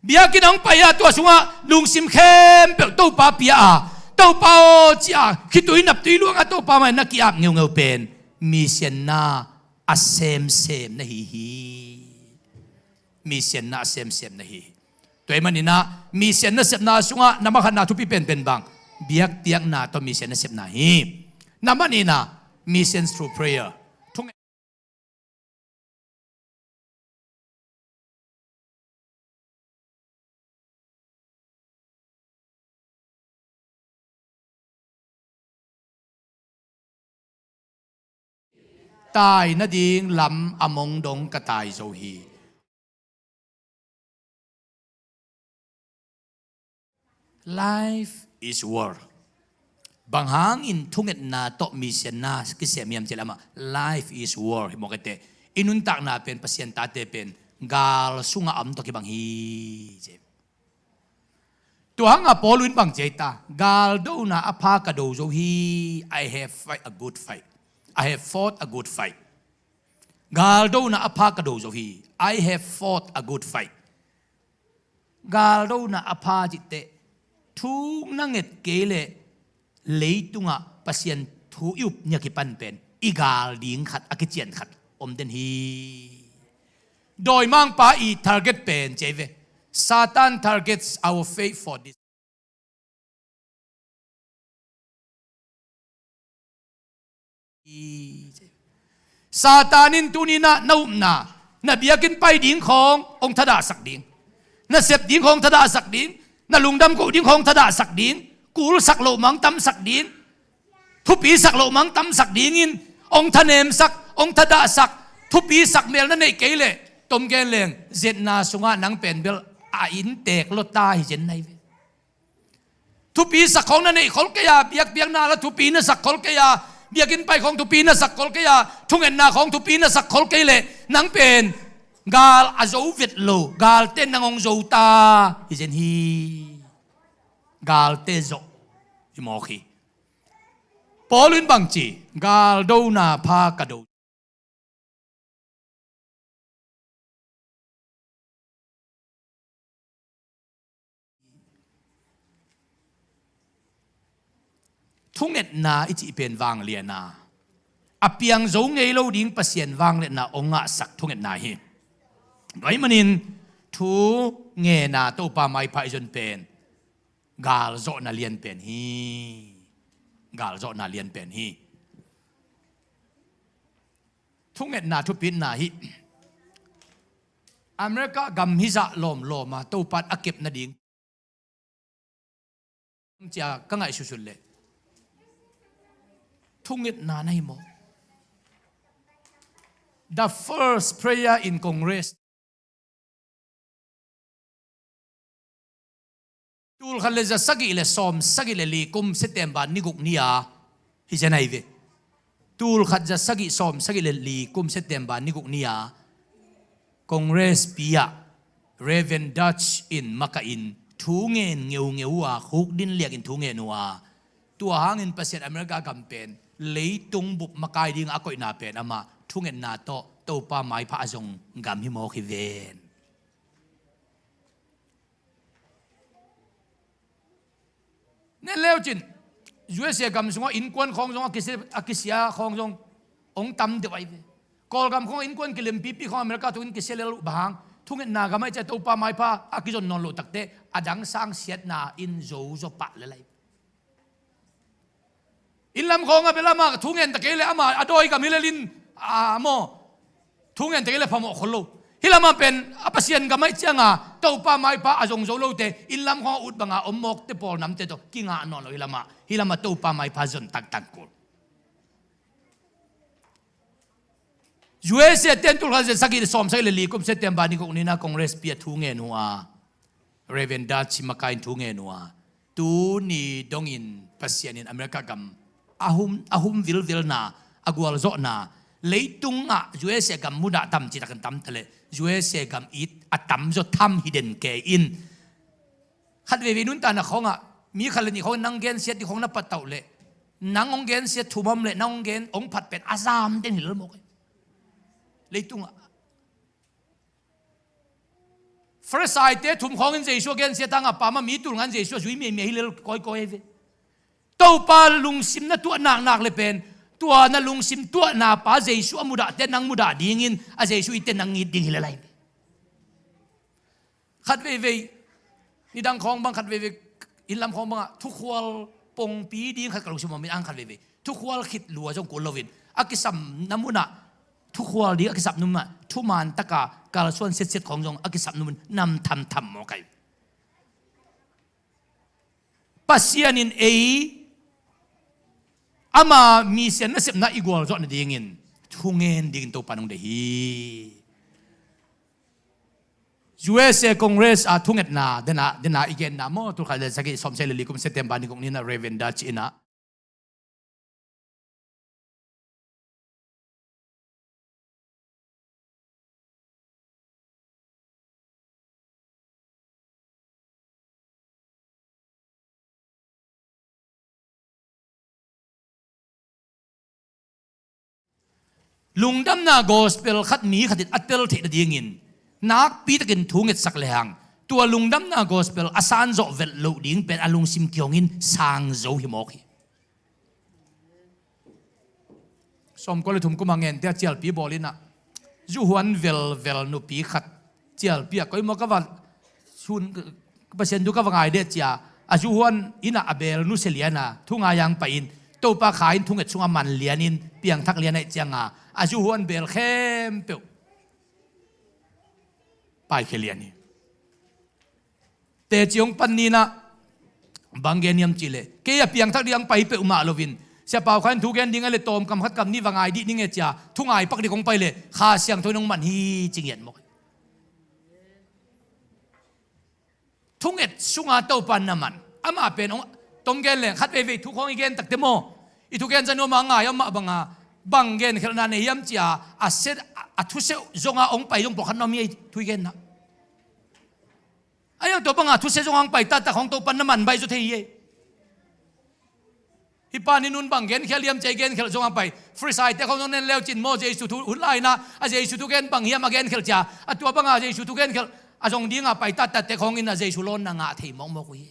biakin ang paya to sunga lungsim khem pe to pa pia to pa o chia khitui nap tui luang to pa mai nakiap ngeu pen mission na asem na hi mission na asem na hi to ai manina mission na sep na sunga namakhan na thupi pen bang biak tiak na to mission na sep na hi namanina mission through prayer tai na ding lam among dong ka tai zo hi life is war bang hang in thunget na to mission na ki semiam chelama life is war mo kete inun tak na pen pasien ta te pen gal sunga am to ki bang hi je tuang a polun bang jeta gal do na apha ka do zo hi I have fight a good fight I have fought a good fight. Galdo na apaka do zo hi. I have fought a good fight. Galdo na apajite thu nanget kele leitunga pasien thu yup nya ki pan pen igal ding khat akichian khat om den hi doi mang pa I target pen cheve Satan targets our faith for this Satanin tunina naumna na biakin pai ding khong ong thada sak ding na sep ding khong thada sak ding na lungdam ko ding khong thada sak ding kul sak lo mang tam sak ding thupi sak lo mang tam sak ding in ong thanem sak ong thada sak thupi sak mel na nei keile tom gen leng zet na sunga nang pen bel a in tek lo ta hi jen nai ve thupi sak khong na nei khol ke ya biak na la thupi na sak khol ke ya biakin pai khong thupi na sak khol ke ya thungen na khong thupi na sak khol ke le nang pen gal azo vet lo gal ten nangong zo ta hi jen hi gal te zo hi mo khi Paulin bang chi gal do na pha ka do thung et na ichi pen wang lia na apiang zo ngei lo ding pasien wang le na onga sak thung et na hi noi manin thu nge na to pa mai phai jon pen gal zo na lian pen hi gal zo na lian pen hi thung et na thu pin na hi America gam hi za lom ma to pat akep na ding cha ka ngai su sul le thung et na nai mo the first prayer in Congress tul khale za sagi le som sagi le li kum September ni guk nia hi janai ve tul khat za sagi som sagi le li kum September ni guk nia Congress pia Reverend Dutch in Makain thu ngen ngeu wa khuk din liak in thu ngen wa tua hangin pasien America campaign leitung bup makai ding akoi na pen ama thu ngen na to pa mai pha azong gam hi mo khi ven nên leo chín USA gam sung in quân khong sung akisia khong sung ong tam de wai kol gam khong in quân kilim pipi khong America tu in kiselel bahang thung na ga mai cha to pa mai pha akizon non lo takte adang sang siat na in zo pa le lai in lam khong a bela ma thung en takele ama adoi ka milelin mo thung en takele phamo kholo hilama pen apasian ga mai changa to pa mai pa azong zo lo te in lam khong ut banga omok te pol nam te to kinga non lo hilama to pa mai pa zon tak ko USA ten tul kha sagi som sai le li kum September ni ko ni na Congress pia thu nge nuwa Reverend Dutch Makain thu nge nuwa tu ni dongin pasian in America gam ahum vil na agwal zo na leitung a USA gam muda tam chi takan tam tale USA gam it atam zo tham hidden ke in khat ve nun ta na khonga mi khalani khong nang gen set di khong na pataw le nang ong gen set thumam le nang ong gen ong phat pen azam den hil mo leitung a first side te thum khong in jesu gen set anga pa ma mi tur ngan jesu zui me hilel koi ve to pa lung sim na tu nak le pen tua na lung sim tua na pa jesu amuda te nang muda dingin a jesu ite nang ngi ding hilalai khat ve ni dang khong bang khat ve in lam khong bang thu khwal pong pi ding khat kalung sim mi ang khat ve thu khwal khit lua jong ko lovin akisam namuna thu khwal di akisap numma thu man taka kal suan set khong jong akisap numun nam tham mo kai pasianin ama mi sen na sep na igwal zo na dingin thungen ding to panong de hi USA Congress a thunget na dena igen na mo tu khale sagi som sel li kum September ni kong ni na Reverend Dutch ina lungdam na gospel khat mi khatit atel the dingin nak pi takin thunget sak lehang tua lungdam na gospel asan zo vel lo ding pen alung sim kyongin sang zo hi mokhi สมก็เลยทุ่มกุมังเงินเดียเจียลปีบอลินะจูฮวนเวลนุปีขัดเจียลปีก็อีมก็ว่าชุนเปอร์เซ็นต์ดูก็ว่าไงเดียจ้าอาจูฮวนอินะอเบลนุเซเลียนะทุ่งอายังไปอินตัวปลาขายทุ่งเอ็ดช่วงมันเลียนินเปียงทักเลียนไอเจียงอาจูฮวนเบลเข้มเปียวไปเคเลียนี่แต่จียงปันนี้นะบางเกณฑ์ยมจิเลเกียเปียงทักเลียงไปเปียวมาโลวินเสียเป่าขันทุกเกณฑ์ดิ้งอะไรโตมกำคัดกำนี่ว่าไงดิดิ้งเอจ้าทุ่งไอปักดิคงไปเลยข้าเสียงตัวน้องมันฮีจิงเย็นหมดทุ่งเอ็ดสุงาเต้าปันน้ำมันอามาเป็นตรงเกณฑ์เลยขัดไปทุกของอีเกณฑ์ตักเตโมอีทุกเกณฑ์จะโนมังไงอามาบางเกณฑ์ขนาดนี้ยมจ้าอาเซดอาทุเซจงอาองไปจงปกขันน้ำมีทุกเกณฑ์นะไอ้ยังตัวบังอาทุเซจงอาองไปตัดของตัวปันน้ำมันใบสุดที่ยี่ฮิปานินุนบางเกณฑ์แค่เลี้ยมใจเกณฑ์แค่จงอาไปฟรีไซต์แต่เขาต้องเน้นแล้วจินโมเจสุทุหุ่นไล่นะอาเจสุทุเกณฑ์บางเฮียมาเกณฑ์แค่จ้าตัวบังอาเจสุทุเกณฑ์แค่อาจงดิ้งอาไปตัดแต่ของอินอาเจสุโลนนางาที่มองมกุย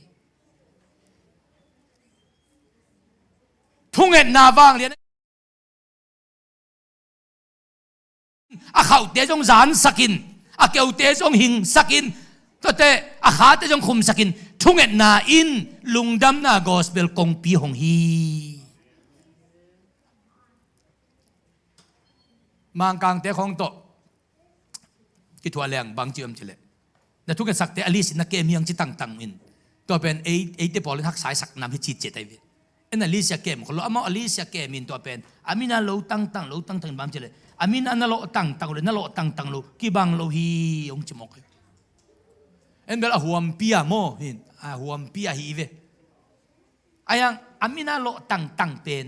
ทุ่งเอ็ดนาบางเลี้ยนอาเขาเตจงจานสักินอาเกี่ยวเตจงหิงสักินตัวเตอาขาเตจงคุมสักินทุ่งเอ็ดนาอินลุงดำนากอสเบลกงปีหงฮีมังกางเตะของโตกิทัวเลียงบางจิมจิเลแต่ทุกคนสักเตอลิสินักเกมยังจิตังอินตัวเป็นเอเตปอลิทักสายสักนำให้จิตเจตไอเวอันอลิสยาเกมคนละอลิสยาเกมอินตัวเป็นอามินาโลตั้งบางจิเลอามินาโลตั้งเลยนาโลตั้งโลกีบางโลฮีองจิมอกเอ็นเบลหัวมปียโมหินหัวมปียฮีเวอายังอามินาโลตั้งเป็น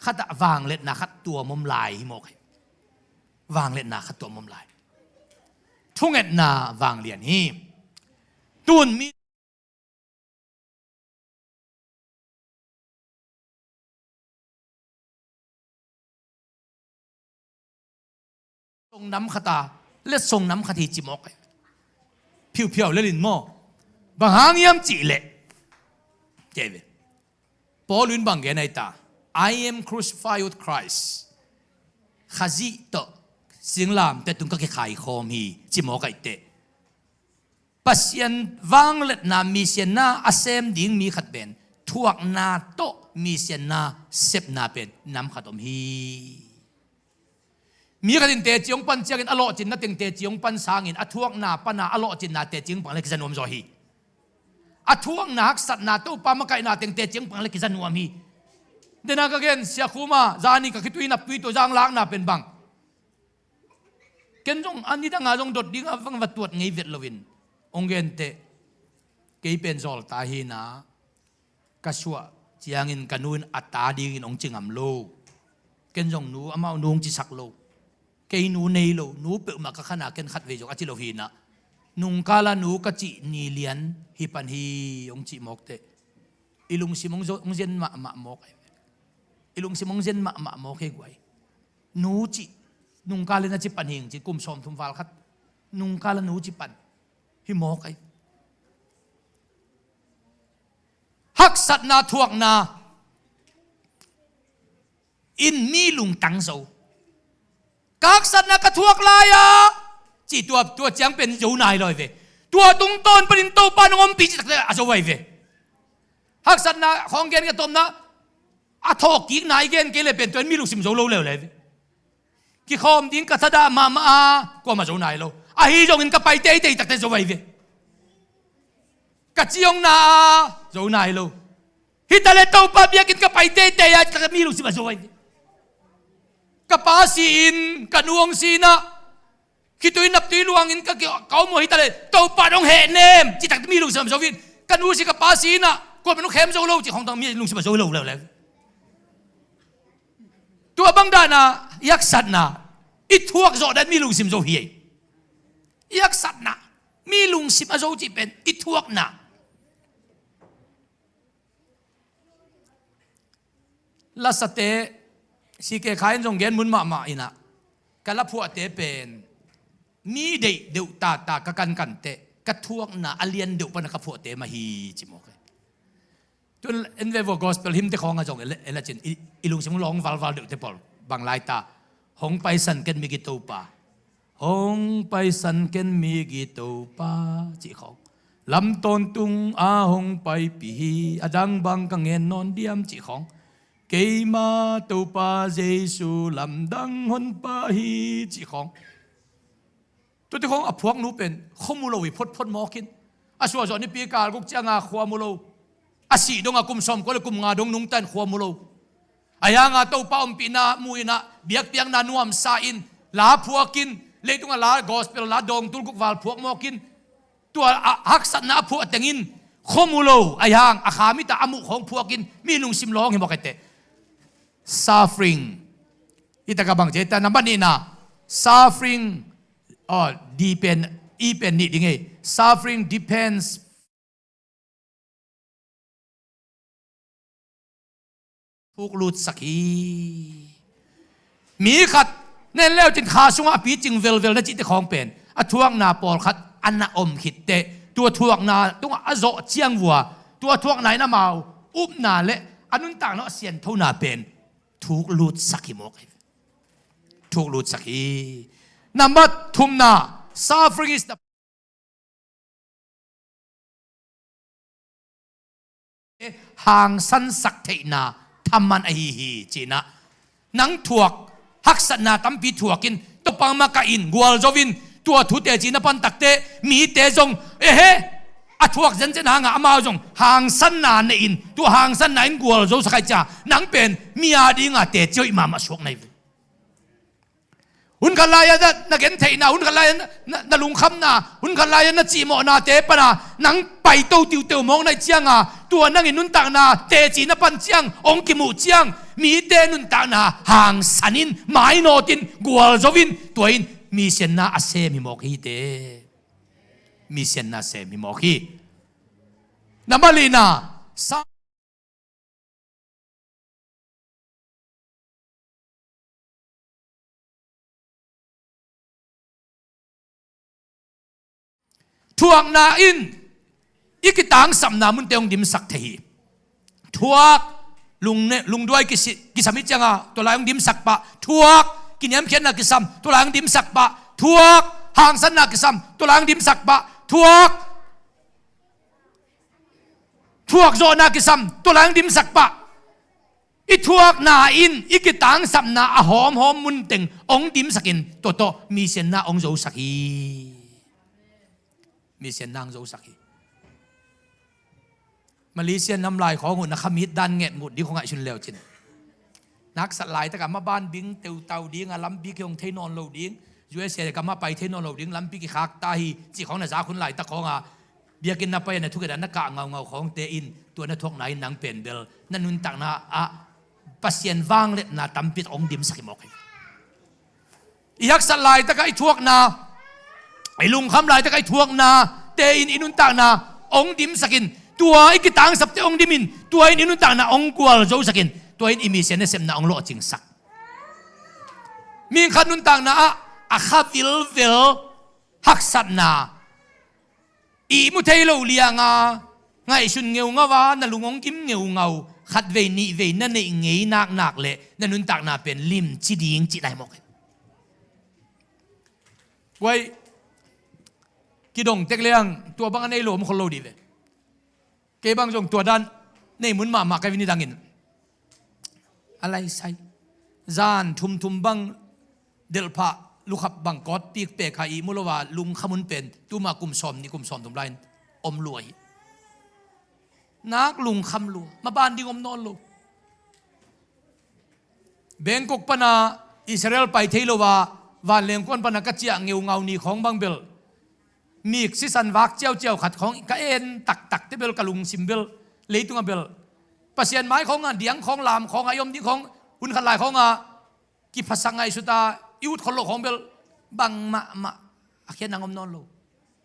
ขัดวางเล็ดนาขัดตัวมุมลายฮิโมกวางเล็ดนาขัดตัวมุมลายทุ่งเอ็ดนาวางเลียนฮีตุนมีส่งน้ำขตาเล็ดส่งน้ำขทีจิมอกเพียวๆเล่นโม่บางหางยำจีเละเจเวปอลุนบางเกนไอตา I am crucified with Christ ขจิโตสิงลามแต่ตุงก็แค่ขายคอมีจิมอกไอเตปัสยันวางเล็ดนามีเสียนาอาเซมดิ้งมีขัดเป็นทวกนาโตมีเสียนาเซบนาเป็นน้ำขัดอมฮีมีกันเตจิองปันเจียกันอโลจินนัดเตจิองปันสางินอทวงนาปนาอโลจินนาเตจิองปังเล็กจันวมโซฮีอทวงนาสัตนาตู้ปามะไกนาเตจิองปังเล็กจันวมฮีเดนักเกนเสียคูมาจานี่ก็คิดวินับวิตัวจางล้างนาเป็นบังเกนจงอันนี้ตั้งงาจงดดดิ้งฟังวัดตรวจไงเวทลวินองเกนเตเกยเป็นโซลตาฮีนากระชัวเจียงินกันูนอัตตาดิ้งองจิงอัมโลเกนจงนูอามานูงจิสักโลเกยนูเนยโลนูเปิดมาก็ขนาดเกนขัดเวจกอจิโลฮีนะนุงกาลานูกจินีเลียนฮิปันฮีองจิมอกเตอิลุงซิมงเจนมะมอกอิลุงซิมงเจนมะมอกเฮกไว้นูจินุงกาลนะจิปันหิงจิกุมสมทุมฟาลขัดนุงกาลนูจิปันฮิมอกไอฮักสัตนาทวกนาอินมีลุงตังโซกักสัตนากระทวกลายจีตัวเจียงเป็นอยู่นายเลยเวตัวตรงต้นปรินโตปานงมปีจิตเลยอาจจะไว้เวฮักสัตนาของเกณฑ์กระตมนะอาทอกกิกนายเกณฑ์เลยเป็นตัวมีลูกสิมโซโลเลยเวกิคอมดิ้งกัทดามากว่ามาอยู่นายโลอาฮิจงอินกับไปเตยตักเตจะไว้เวกัจจิยงนาอยู่นายโลฮิตาเลโตปาเบียกินกับไปเตยตักมีลูกสิมาจะไว้กับปาซีนกับนวงซีนะคิดตัวนับตัวลวงอินกับเขาโมหิตาเลยตัวปาดงเหเนมจิตตักมีลุงสมสวินกับนูสิกับปาซีนะกวนเป็นลูกเข้มโซโลจิของต้องมีลุงสมโซโลแล้วตัวบังดานะยักษ์สัตนะอิทวกโซดันมีลุงสมโซเฮียยักษ์สัตนะมีลุงสมโซจิเป็นอิทวกนะลาสเตสิเกขายจงเกณฑ์มุนมาอินะกัลพัวเตเป็นมีเดือดตากกันเตกระทวงนะอเลียนเดือดปนกับพัวเตมาฮีจิโมกจนเอ็นเวอร์กอสเปลหิมเตของอาจงเอลจินอิลุงสิมงลองวาลเดือดเตปอล บางลายตาหงไปสันเกนมีกิโตปาหงไปสันเกนมีกิโตปาจีเขาลำต้นตุงอาหงไปปีอดังบังกังเงินนอนเดียมจีของเกมาตูปาเยซูลำดังหนปาฮีจีของตัวที่ของอพวกนู้เป็นข้อมูลวิพจน์พจน์มอกินอาชัวจอนี่ปีกาลกุกเจ้างาขวามูลอาศีดงอากุมสมก็เลยกุมงาดงนุงตันขวามูลอายางาตูปาอมปีนามุยนาเบียกเปียงนานุมซาอินลาพวกินเลยตุงลากอสเปลลาดงตุลกุกวาลพวกมอกินตัวฮักษณะพวกแต่งินข้อมูลอายางอาขามิตาอมุของพวกินมีลุงซิมร้องเห็นบอกกันเต suffering อิตากบังเจตานับนี้นะ suffering depend อีเป็นนี่ยังไง suffering depends พวกลุดสักทีมีขัดเน้นแล้วจินขาสุงอปีจิงเวลนั่นจิตของเป็นอทวงนาปอลขัดอันนาอมขิดเตตัวทวงนาตัวอโจเจียงวัวตัวทวงไหนนาเมาอุบนาเละอันนั้นต่างเนาะเสียนเท่านาเป็นทุกลุดสักทีมอกทุกลุดสักทีนับทุมนา suffering is the ห่างสั้นสักเทนาทำมันไอฮีจีนะนังถวกฮักษณาตั้มปีถวกินตัวปังมากอินกัวจวินตัวทุเตจีนปันตักเตมีเตจงเฮ้อถวกเจนเจนหางอามาจงห่างสั้นนานอินตัวห่างสั้นนานกัวจสักจ่านังเป็นมีอาดิงาเตเจ้าอิมามาสวกในหุ่นขันลายนักเอ็นเทน่าหุ่นขันลายนัลุงคำน่าหุ่นขันลายนัจีโมนาเตปนานังไปโตติวเตวมองในเจียงอ่ะตัวนังอินุนต่างนาเตจีนปันเจียงองกิมูเจียงมีเตนุนต่างนาห่างสันินหมายโนตินกัวจวินตัวอินมีเซนนาอาเซมิโมกีเตมีเซนนาเซมิโมกีนับลีนาทวงนาอินอีกต่างสัมนามุนเตงดิมสักทีทวกลุงด้วยกิสมิจังอ่ะตัวลายดิมสักปะทวกกินยำเขียนนักกิสัมตัวลายดิมสักปะทวกห่างสันนักกิสัมตัวลายดิมสักปะทวกโจนักกิสัมตัวลายดิมสักปะอีทวกนาอินอีกต่างสัมนาหอมมุนเตงองดิมสักินตัวมีเส้นนาองโจสักีมีเสียนนางโจสักทีมาลีเซียนน้ำลายของหุ่นนักขมิดดันเงียดหงุดดีของไอชุนเลวจินนักสัตว์ลายตะกับมาบ้านดิ้งเต่าดิ้งล้ำปีกยงเทนอนโลดิ้งยูเอสเอตะกับมาไปเทนอนโลดิ้งล้ำปีกขากตาฮีจีของนักจ่าคุณลายตะของเบียกินนับไปในทุกอย่างนักกะเงาของเตอินตัวนักทวงไหนนางเป็นเบลนั่นนุนตักนาปัสเซียนว่างเล็ดนาตั้มปิดองดิมสักหมอกยักษ์สัตว์ลายตะกับไอทวกนาไอ้ลุงคำลายตะไคร้ทวงนาเตอินอินุนตางนาองดิมสกินตัวไอ้กิตังสับเตองดิมินตัวอินุนตางนาองกัวโจสกินตัวอิมิเซนเซมนาองโลจิงสักมีขันุนตางนาอาคาวิลฮักสัตนาอีมุเทโลเลียงไงชุนเงวงาวานาลุงองกิมเงวเงาขัดเวนีเวนั่นเองเงยนักเละนั่นนุนตางนาเป็นลิมจีดิงจีได้หมกไว้กิดงเต็กเลี้ยงตัวบางอันในหลวมคนโลดีเลยเก็บบางจงตัวด้านในมุนมากันวินิดังอินอะไรใส่จานทุมบังเดลพะลูกขับบังกอดปีกเปกขาอีมุลวาลุงขมุนเป็นตัวมากุมซอมนี่กุมซอมตุมไรอมรวยนักลุงคำลัวมาบ้านดิงอมนอนลูเบงกกปนาอิสราเอลไปเทโลวาวานเลงกวนปนากัจเจียเงวเงานี่ของบังเบลมีกซิสันวักเจียวขัดของกะเอ็นตักเตเบลกะลุงซิมเบลเลยตุงเบลปัสเซียนไม้ของเดียงของลามของอายมที่ของหุ่นขันลายของกิภาษาไงสุตาอิวดคนโลของเบลบังมาอาเขียนนางอมนอนโล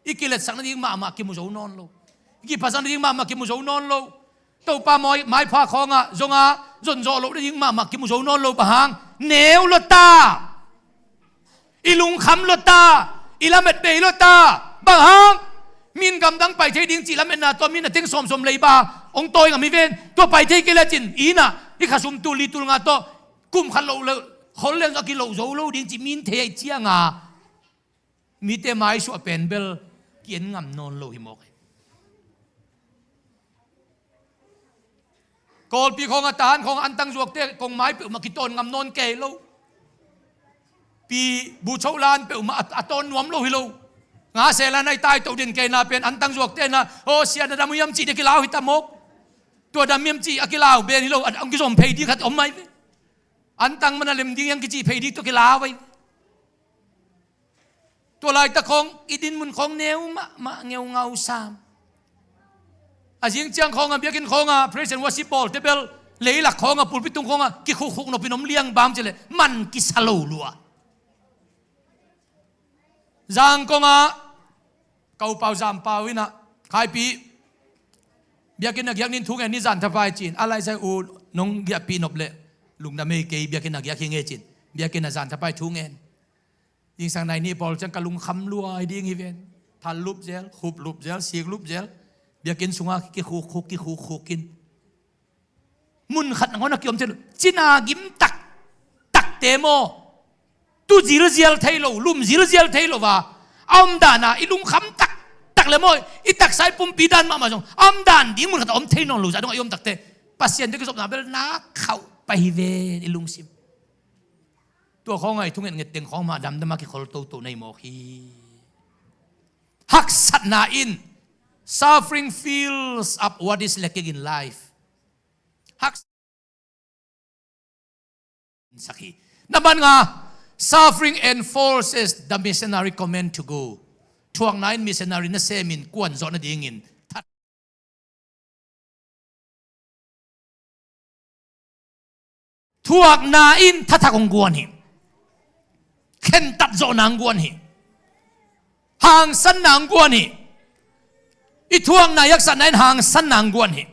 อีกิเลสสังนั่งมากิมุโจนอนโลกิภาษานั่งมากิมุโจนอนโลตัวปลาไม้พาของจงจนโจโลนั่งมากิมุโจนอนโลปะหางเนวลตาอีลุงคำลตาอีลาเม็ดเปย์ลตาบางฮังมินกำดังไปเทดิ้งจีละเมนนาตัวมินน่ะเต็งสมเลยบาองโตยกับมีเวนตัวไปเทกิเลจินอีน่ะอีข้าซุมตูลีตูงาโตกุมขันโล คนเล่นกิโลโซโลดิ้งจิมินเทียเจียงอ่ะมีแต่ไม้สวเป็นเบลเกียนงำนอนโลหิมอกกอลปีของอาจารย์ของอันตังจวกเตะกงไม้เปิดมากิตนงำนอนเกลโลปีบูชาลานเปิดมาอัตนนวมโลหิโลงาเซลาในใต้ตัวดินเกนาเป็นอันตังจวกเตะนะโอเสียดามุยมจีเด็กลาวหิตามกตัวดามุยมจีอักลาวเบนิโลอันกิจอมเพย์ดีขัดอมไม่อันตังมันเล่มดียังกิจีเพย์ดีตัวกิลาวไว้ตัวลายตะคงอีดินมุนของเนวมะเงวเงาสามอาจิงเจียงของอ่ะเบียกินของอ่ะเพรสเซนต์วอสิบอลเทเบลเลยหลักของอ่ะปูปิตุงของอ่ะกิคุกนปินมเลี้ยงบามเจเลยมันกิสโลลัวจางของอ่ะเกาเปาจามเปาวินะใครปีเบียกินนักยักนินทุกอย่างนิจันทบายจีนอะไรใช่อูน้องเบียปีนบเละลุงดำเมย์เกย์เบียกินนักยักเงจีนเบียกินนักจันทบายทุกอย่างยิ่งสังในนี้พอจังกะลุงคำลัวไอ้ดิ้งอีเวนทันลุบเจลขุบลุบเจลเสียงลุบเจลเบียกินสุงากิคุกินมุนขัดงอนักยมเจลจินากิมตักเตโมตูจิรเจลไทยโลลุมจิรเจลไทยโลว่าอัมดานะอีลุงคำตักเลยโมอีตักใส่ปุ่มปีดันมาจงอัมดานดิ้งมุนขัดอมไทยนองลูจะต้องยมตักเตปัสเซียนที่กระสอบน้ำเป็นนักเข้าไปเวอีลุงซิมตัวของไงทุกเงินเต็งของมาดำดำมาคิดคนโตในหมอคีฮักสัตนาอิน suffering fills up what is lacking in life ฮักสักทีนั่นมันไง suffering enforces the missionary command to go ช่วงนั้น missionary นั่นเซมินกวนจอนัดยิงินทวกนาอินทักงกวนหิเข็นตัดโจนางกวนหิห่างสันนางกวนหิอีทวงนายักษ์สันนั้นห่างสันนางกวนหิ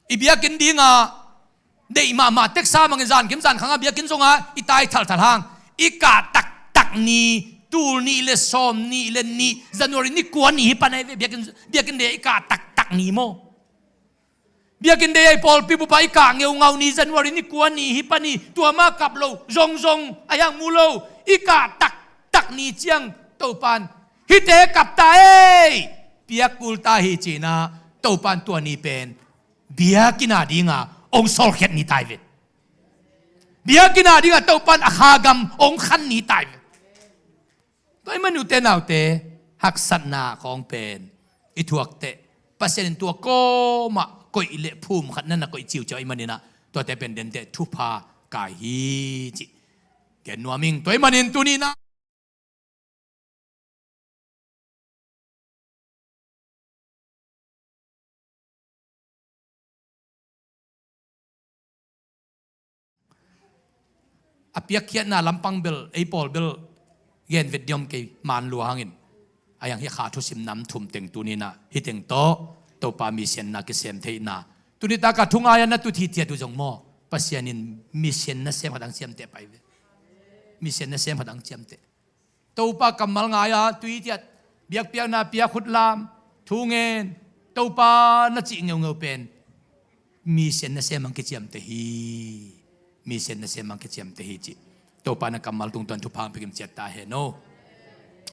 อีเบียกินดีงาเดย์มาเท็กซ่ามังจานเข็มจานขังเบียกินจงอาอีตายทัลห่างอีกาตักนี่ตูนี่เลสอมนี่เลนี่จันวรินี่กวนนี่ปันไอเบียกินเดย์อีกาตักนี่โมเบียกินเดย์ไอพอลปีบุปผาอีกางเงานี่จันวรินี่กวนนี่ฮิปนี่ตัวมากับโลจงอายังมูโลอีกาตักนี่เจียงโตปันฮิเตกับตาเอเปียกุลตาฮิจีนาโตปันตัวนี้เป็นเบียกินาดีงาองโซลเข็ดนี่ตายเวเบียกินาดีงาโตปันอาคากรรมองขันนี่ตายเวตัวมันอยู่เตนเอาเตหักสันนาของเป็นอีทวกเตปัสเซนตัวโกมาก็อิเละภูมิขันนั่นนะก็อิจิวเจ้าไอ้มันนี่นะตัวแต่เป็นเดนเตทุพากายฮีจิแกนัวมิงตัวไอ้มันนี่ตัวนี้นะอภิยเขียนน่ะลำปังเบลไอปอลเบลเย็นเวดยมเกยมานลัวหังินอายังฮิขาทุสิมน้ำทุ่มเต็งตัวนี้นะฮิเต็งโตตัวปามิเซียนนักเสียมเทน่ะตัวนี้ตากระทุงอายันนัตุทีเทียดูจงโมปัสยานินมิเซียนนัเสียมพัดังเสียมเตะไปเวมิเซียนนัเสียมพัดังเสียมเตะตัวปากำมัลงายาตุยเทียดเบียกเปียนาเปียขุดลามทุงเงินตัวปานัจิเงาเป็นมิเซียนนัเสียมังกิเสียมเตฮีมีเส้นนัเสียมังกิเสียมเตฮีจิตัวปานักำมัลตุงตันทุพางไปกิมเจตตาเฮโน